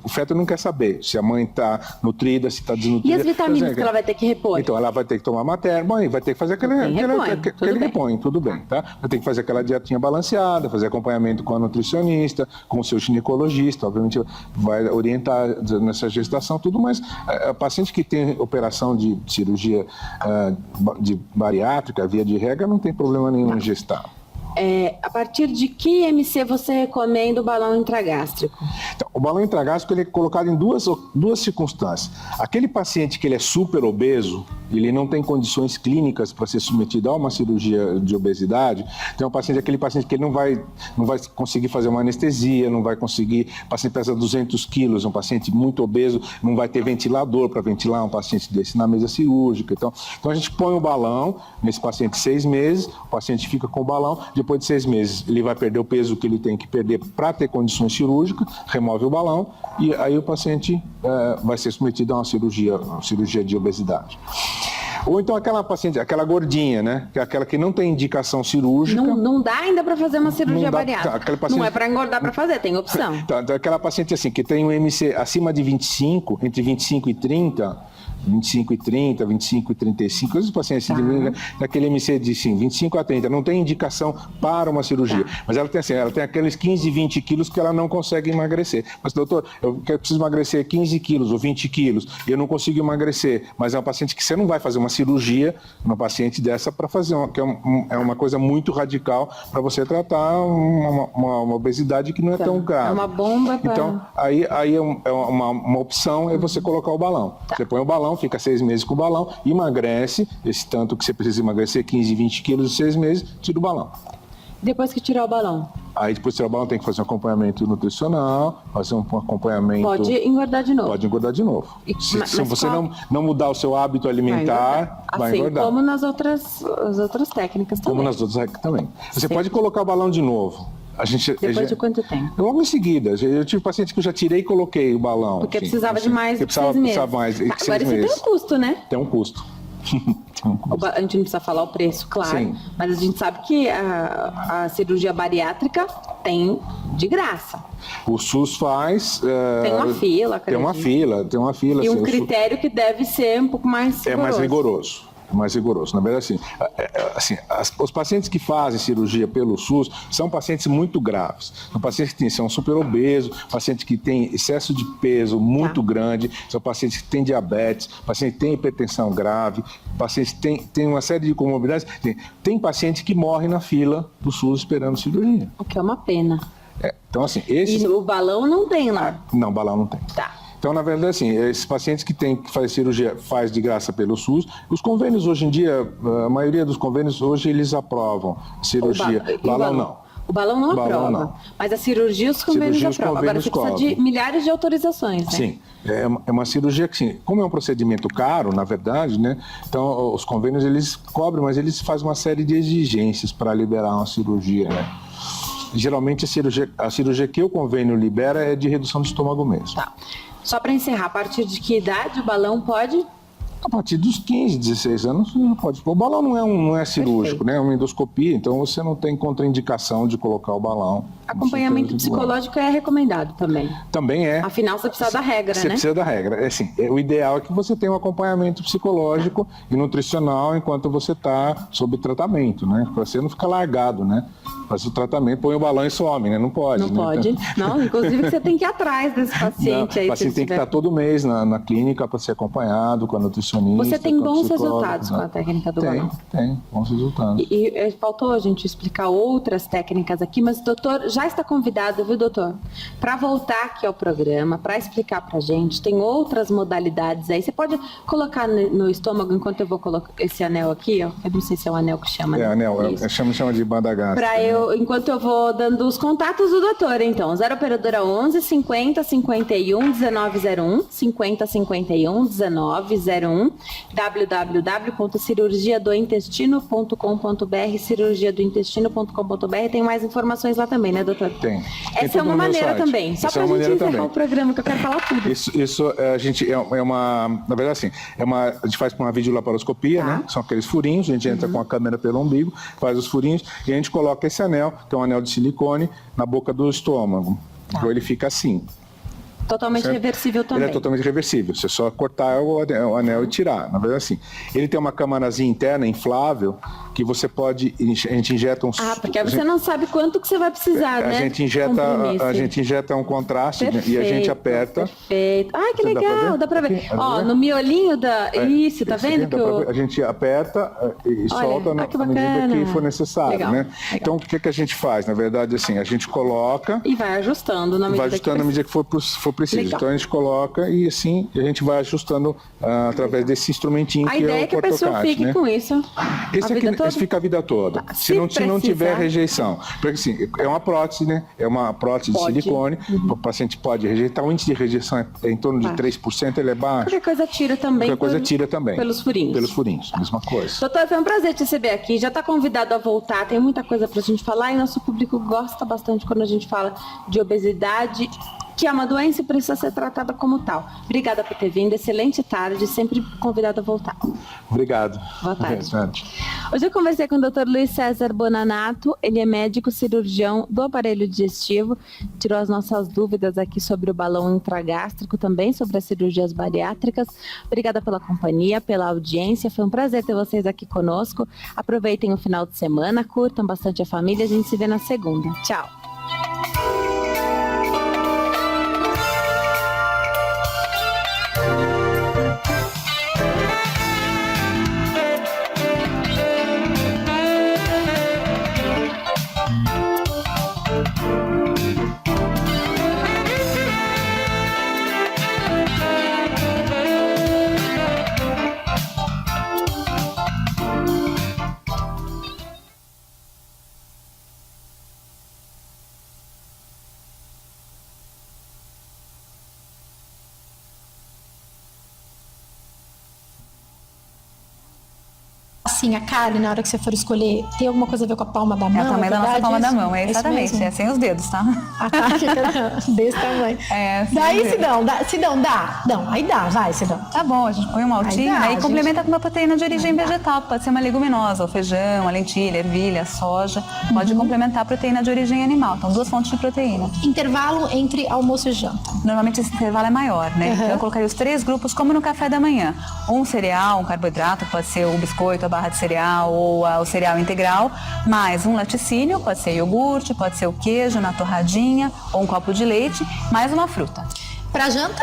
O feto não quer saber se a mãe está nutrida, se está desnutrida.
E as vitaminas que ela vai ter que repor?
Então, ela vai ter que tomar materno, vai ter que fazer aquele repõe, tudo bem, tá? Vai ter que fazer aquela dietinha balanceada, fazer acompanhamento com a nutricionista, com o seu ginecologista, obviamente vai orientar nessa gestação, tudo, mas a paciente que tem operação de cirurgia de bariátrica, via de regra, não tem problema nenhum em gestar.
A partir de que IMC você recomenda o balão intragástrico?
Então, o balão intragástrico, ele é colocado em duas circunstâncias. Aquele paciente que ele é super obeso, ele não tem condições clínicas para ser submetido a uma cirurgia de obesidade. Então, aquele paciente que ele não vai conseguir fazer uma anestesia, não vai conseguir, o paciente pesa 200 quilos, um paciente muito obeso, não vai ter ventilador para ventilar um paciente desse na mesa cirúrgica. Então a gente põe o balão nesse paciente 6 meses, o paciente fica com o balão, depois de 6 meses ele vai perder o peso que ele tem que perder para ter condições cirúrgicas, remove o balão e aí o paciente vai ser submetido a uma cirurgia de obesidade. Ou então aquela paciente, aquela gordinha, né? Que é aquela que não tem indicação cirúrgica.
Não dá ainda para fazer uma cirurgia bariátrica.
Paciente...
Não é para engordar para fazer, tem opção.
Então, aquela paciente assim, que tem um MC acima de 25, entre 25 e 30, 25 e 30, 25 e 35, os pacientes daquele MC de 25 a 30, não tem indicação para uma cirurgia. Mas ela tem aqueles 15, 20 quilos que ela não consegue emagrecer. Mas, doutor, eu preciso emagrecer 15 quilos ou 20 quilos e eu não consigo emagrecer. Mas é uma paciente que você não vai fazer uma cirurgia, uma paciente dessa, para fazer, que é uma coisa muito radical para você tratar uma obesidade que não é tão grave.
É uma bomba para...
Então, aí uma opção é você colocar o balão. Você põe o balão, fica 6 meses com o balão, emagrece, esse tanto que você precisa emagrecer, 15, 20 quilos em 6 meses, tira o balão.
Depois que tirar o balão?
Aí depois de tirar o balão tem que fazer um acompanhamento nutricional, fazer um acompanhamento...
Pode engordar de novo.
Pode engordar de novo. Se você não mudar o seu hábito alimentar, vai engordar.
Como nas outras técnicas também.
Como nas outras também. Você pode colocar o balão de novo.
Depois de quanto tempo?
Logo em seguida. Eu tive pacientes que eu já tirei e coloquei o balão.
Porque precisava de mais do que 6 meses.
Precisava mais de 6
Agora
meses.
isso tem um custo, né?
Tem um custo.
A gente não precisa falar o preço, claro.
Sim.
Mas a gente sabe que a cirurgia bariátrica tem de graça.
O SUS faz...
Tem uma fila, acredito.
Tem uma fila.
E
assim,
um critério que deve ser um pouco mais rigoroso.
É mais rigoroso. Na verdade, os pacientes que fazem cirurgia pelo SUS são pacientes muito graves. São pacientes que são super obesos, pacientes que têm excesso de peso muito grande, são pacientes que têm diabetes, pacientes que têm hipertensão grave, pacientes que têm uma série de comorbidades. Tem pacientes que morrem na fila do SUS esperando cirurgia.
O que é uma pena.
Então, assim,
E o balão não tem lá?
Não, balão não tem.
Tá.
Então, na verdade, assim, esses pacientes que têm que fazer cirurgia faz de graça pelo SUS. Os convênios hoje em dia, a maioria dos convênios hoje eles aprovam cirurgia. Balão não.
O balão não aprova.
Não.
Mas a cirurgia os convênios aprovam. Agora você precisa de milhares de autorizações, né?
Sim. É uma cirurgia que, sim, como é um procedimento caro, na verdade, né? Então, os convênios eles cobrem, mas eles fazem uma série de exigências para liberar uma cirurgia, né? Geralmente a cirurgia que o convênio libera é de redução do estômago mesmo.
Tá. Só para encerrar, a partir de que idade o balão pode?
A partir dos 15, 16 anos, você pode. O balão não é cirúrgico, né? É uma endoscopia, então você não tem contraindicação de colocar o balão.
Acompanhamento psicológico é recomendado também.
Também é.
Afinal, você precisa da regra, né?
Você precisa da regra. O ideal é que você tenha um acompanhamento psicológico e nutricional enquanto você está sob tratamento, né? Para você não ficar largado, né? Faz o tratamento, põe o balão e some, né? Não pode.
Não
né?
pode.
Então...
Não, inclusive você tem que ir atrás desse paciente aí.
O paciente tem que estar todo mês na clínica para ser acompanhado com a nutricionista.
Você tem bons resultados com a técnica do balão?
Tem, bons resultados.
E faltou a gente explicar outras técnicas aqui, mas o doutor já está convidado, viu, doutor? Para voltar aqui ao programa, para explicar pra gente, tem outras modalidades aí. Você pode colocar no estômago enquanto eu vou colocar esse anel aqui, ó. Eu não sei se é o anel que chama.
Anel, chama de banda gástrica.
Enquanto eu vou dando os contatos do doutor, então. 0 operadora 11 50 51 1901, 50 51 1901, www.cirurgiadointestino.com.br, cirurgiadointestino.com.br. Tem mais informações lá também, né, doutor?
Tem.
Essa é uma maneira também. Só pra gente encerrar o programa, que eu quero falar tudo.
Isso a gente na verdade assim, a gente faz com uma videolaparoscopia, né? São aqueles furinhos, a gente entra com a câmera pelo umbigo, faz os furinhos e a gente coloca esse anel, que é um anel de silicone, na boca do estômago. Então ele fica assim.
Totalmente reversível também.
Ele é totalmente reversível. Você só cortar o anel e tirar. Na verdade, assim. Ele tem uma câmarazinha interna inflável que você pode. A gente injeta uns.
Porque aí você não sabe quanto que você vai precisar, né?
A gente injeta um contraste e a gente aperta.
Perfeito. Ai, que legal, dá pra ver. Ó, no miolinho da. Isso, tá vendo?
A gente aperta e solta na medida que for necessário,
legal,
né?
Legal.
Então, o que a gente faz? Na verdade, assim, a gente coloca.
E vai ajustando na medida que
for preciso.
Legal.
Então a gente coloca e assim a gente vai ajustando através desse instrumentinho que é o portocard.
A ideia é que a pessoa fique com isso.
Esse fica a vida toda. Se não tiver rejeição. Porque assim, é uma prótese, né? É uma prótese de silicone. O paciente pode rejeitar. O índice de rejeição é em torno de 3%, ele é baixo.
Qualquer coisa tira também. Pelos furinhos.
Pelos furinhos, mesma coisa.
Doutor, foi um prazer te receber aqui. Já está convidado a voltar. Tem muita coisa pra gente falar e nosso público gosta bastante quando a gente fala de obesidade, que é uma doença e precisa ser tratada como tal. Obrigada por ter vindo, excelente tarde, sempre convidado a voltar.
Obrigado.
Boa tarde. Hoje eu conversei com o Dr. Luiz César Bonanato, ele é médico cirurgião do aparelho digestivo, tirou as nossas dúvidas aqui sobre o balão intragástrico, também sobre as cirurgias bariátricas. Obrigada pela companhia, pela audiência, foi um prazer ter vocês aqui conosco. Aproveitem o final de semana, curtam bastante a família, a gente se vê na segunda. Tchau.
assim, a carne, na hora que você for escolher, tem alguma coisa a ver com a palma da mão?
É o tamanho da nossa palma da mão, é
isso
exatamente.
mesmo?
É sem os dedos, tá?
A carne desse tamanho.
É, sem
Daí,
os dedos.
Sidão, dá. Não, aí dá, vai, Sidão.
Tá bom, a gente põe uma altinha,
dá,
aí
gente.
complementa com uma proteína de origem vegetal, pode ser uma leguminosa, o feijão, a lentilha, ervilha, a soja, pode complementar a proteína de origem animal, então 2 fontes de proteína.
Intervalo entre almoço e janta.
Normalmente esse intervalo é maior, né?
Uhum.
Então eu colocaria os 3 grupos como no café da manhã. Um cereal, um carboidrato, pode ser o biscoito, a barra de cereal ou o cereal integral, mais um laticínio, pode ser iogurte, pode ser o queijo na torradinha ou um copo de leite, mais uma fruta.
Pra janta,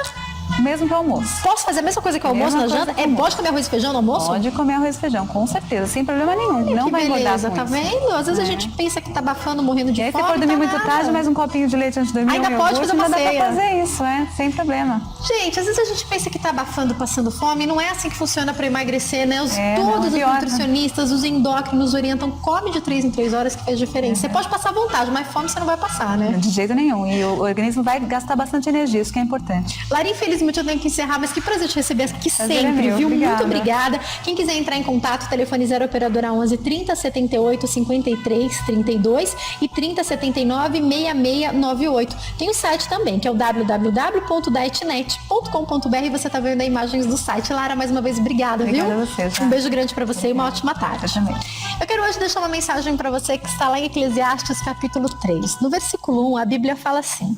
Mesmo para almoço.
posso fazer a mesma coisa que o almoço
Mesma
na
coisa
janta?
que o almoço.
Pode comer arroz e feijão no almoço?
Pode comer arroz e feijão, com certeza, sem problema nenhum. Não
Que
vai engordar
beleza,
com
tá
isso.
vendo? Às vezes a gente pensa que tá abafando, morrendo de
E aí,
fome.
se for dormir
tá
muito
nada.
tarde, mais um copinho de leite antes de dormir,
Ainda
um
pode
iogurte,
fazer uma
ainda dá
ceia.
pra fazer isso, sem problema.
Gente, às vezes a gente pensa que tá abafando, passando fome, não é assim que funciona para emagrecer, né?
Não,
Todos os
pior, né?
nutricionistas, os endócrinos orientam, come de 3 em 3 horas que faz diferença. Você pode passar vontade, mas fome você não vai passar, né?
De jeito nenhum. E o organismo vai gastar bastante energia, isso que é importante.
Lara, infelizmente eu tenho que encerrar, mas que prazer te receber aqui
Prazer é
sempre,
meu,
viu?
obrigada.
Muito obrigada. Quem quiser entrar em contato, telefone 0 operadora 11 30 78 53 32 e 30 79 6698. Tem o site também, que é o www.dietnet.com.br e você tá vendo aí imagens do site. Lara, mais uma vez, obrigada,
Obrigada
viu?
a você, tá?
Um beijo grande pra você e uma ótima tarde.
Eu também.
Eu quero hoje deixar uma mensagem para você que está lá em Eclesiastes capítulo 3. No versículo 1, a Bíblia fala assim: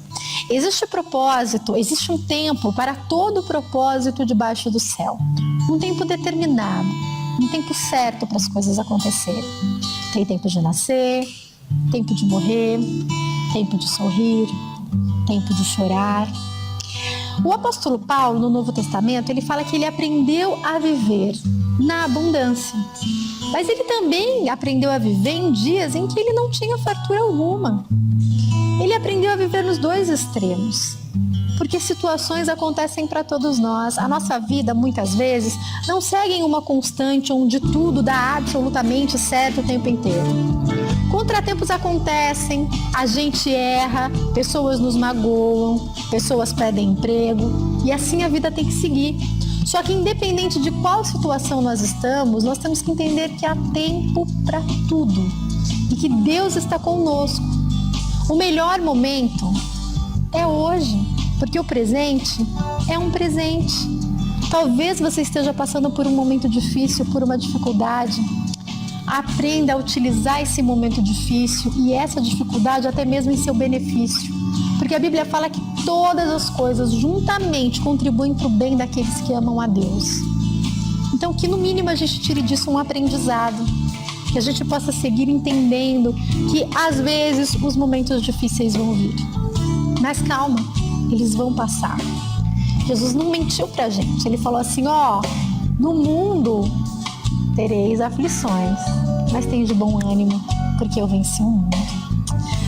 existe propósito, existe um tempo para todo propósito debaixo do céu. Um tempo determinado, um tempo certo para as coisas acontecerem. Tem tempo de nascer, tempo de morrer, tempo de sorrir, tempo de chorar. O apóstolo Paulo, no Novo Testamento, ele fala que ele aprendeu a viver na abundância. Mas ele também aprendeu a viver em dias em que ele não tinha fartura alguma. Ele aprendeu a viver nos 2 extremos. Porque situações acontecem para todos nós. A nossa vida, muitas vezes, não segue uma constante onde tudo dá absolutamente certo o tempo inteiro. Contratempos acontecem, a gente erra, pessoas nos magoam, pessoas perdem emprego e assim a vida tem que seguir. Só que independente de qual situação nós estamos, nós temos que entender que há tempo para tudo e que Deus está conosco. O melhor momento é hoje, porque o presente é um presente. Talvez você esteja passando por um momento difícil, por uma dificuldade. Aprenda a utilizar esse momento difícil e essa dificuldade até mesmo em seu benefício. Porque a Bíblia fala que todas as coisas juntamente contribuem para o bem daqueles que amam a Deus. Então, que no mínimo a gente tire disso um aprendizado. Que a gente possa seguir entendendo que às vezes os momentos difíceis vão vir. Mas calma, eles vão passar. Jesus não mentiu pra gente. Ele falou assim, no mundo tereis aflições, mas tenho de bom ânimo, porque eu venci o mundo.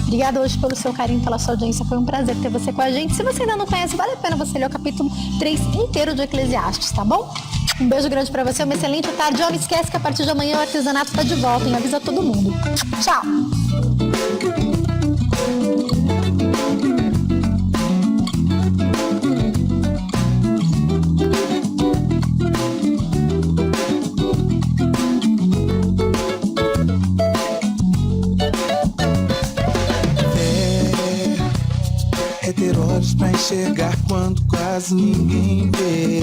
Obrigada hoje pelo seu carinho, pela sua audiência. Foi um prazer ter você com a gente. Se você ainda não conhece, vale a pena você ler o capítulo 3 inteiro de Eclesiastes, tá bom? Um beijo grande pra você, uma excelente tarde. Não esquece que a partir de amanhã o artesanato tá de volta, hein? Avisa todo mundo. Tchau!
É ter olhos pra enxergar quando quase ninguém vê.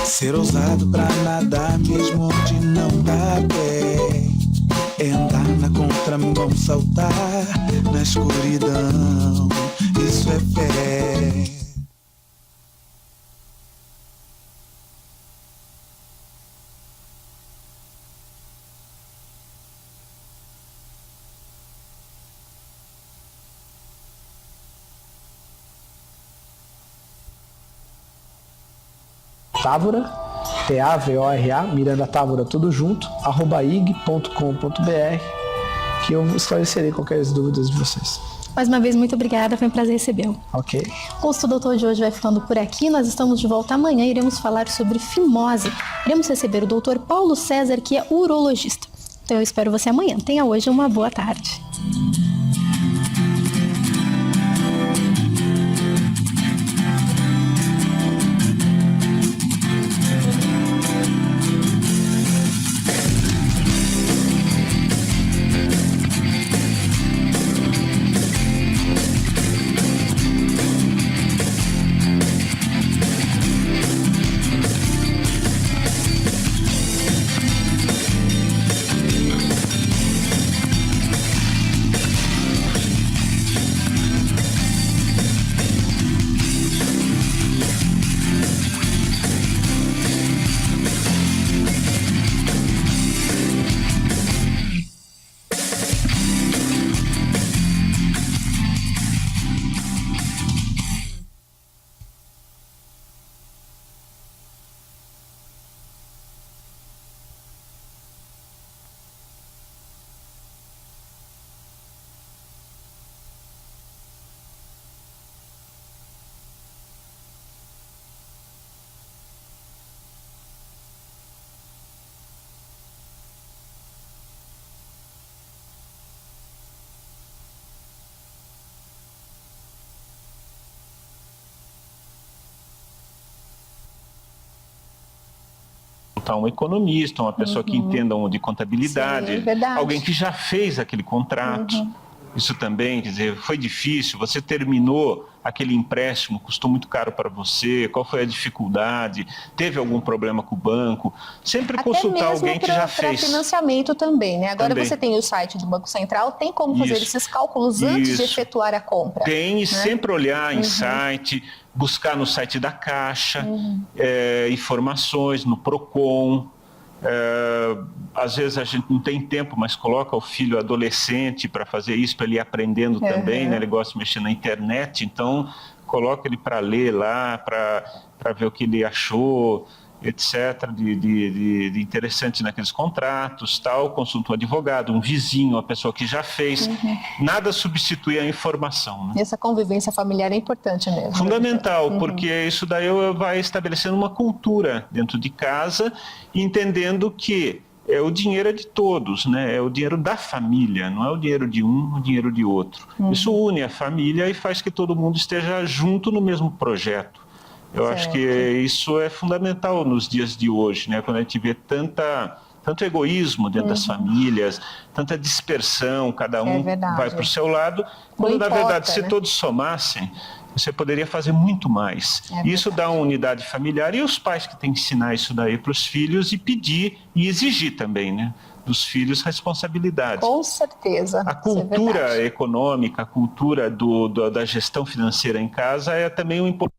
Ser ousado pra nadar mesmo onde não dá pé. É andar na contramão, saltar na escuridão. Isso é fé.
Távora, T-A-V-O-R-A, Miranda Távora, tudo junto, @ig.com.br, que eu esclarecerei qualquer dúvidas de vocês.
Mais uma vez, muito obrigada, foi um prazer recebê-lo.
Ok?
O Consulta Doutor de hoje vai ficando por aqui, nós estamos de volta amanhã, iremos falar sobre fimose. Iremos receber o Dr. Paulo César, que é urologista. Então eu espero você amanhã. Tenha hoje uma boa tarde.
contratar um economista, uma pessoa que entenda de contabilidade,
Sim, verdade.
alguém que já fez aquele contrato. Isso também, quer dizer, foi difícil, você terminou aquele empréstimo, custou muito caro para você, qual foi a dificuldade, teve algum problema com o banco, sempre consultar alguém que já fez.
Para financiamento também, né? Agora
Também.
você tem o site do Banco Central, tem como fazer
Isso.
esses cálculos antes de
Isso.
efetuar a compra.
Tem, e
né?
sempre olhar em site, buscar no site da Caixa, informações no Procon. Às vezes a gente não tem tempo, mas coloca o filho adolescente para fazer isso, para ele ir aprendendo também, né? Ele gosta de mexer na internet, então coloca ele para ler lá, para ver o que ele achou, etc., de interessante naqueles contratos, tal, consulta um advogado, um vizinho, uma pessoa que já fez. Nada substitui a informação, né?
E essa convivência familiar é importante mesmo.
Fundamental, porque isso daí vai estabelecendo uma cultura dentro de casa, entendendo que o dinheiro é de todos, né? É o dinheiro da família, não é o dinheiro de um, o dinheiro de outro. Isso une a família e faz que todo mundo esteja junto no mesmo projeto. Eu acho que isso é fundamental nos dias de hoje, né? Quando a gente vê tanto egoísmo dentro das famílias, tanta dispersão, cada um vai para o seu lado, quando na verdade, se todos somassem, você poderia fazer muito mais. Isso dá uma unidade familiar e os pais que têm que ensinar isso daí para os filhos e pedir e exigir também, né? Dos filhos responsabilidade.
Com certeza.
A cultura econômica, a cultura da gestão financeira em casa é também um importante.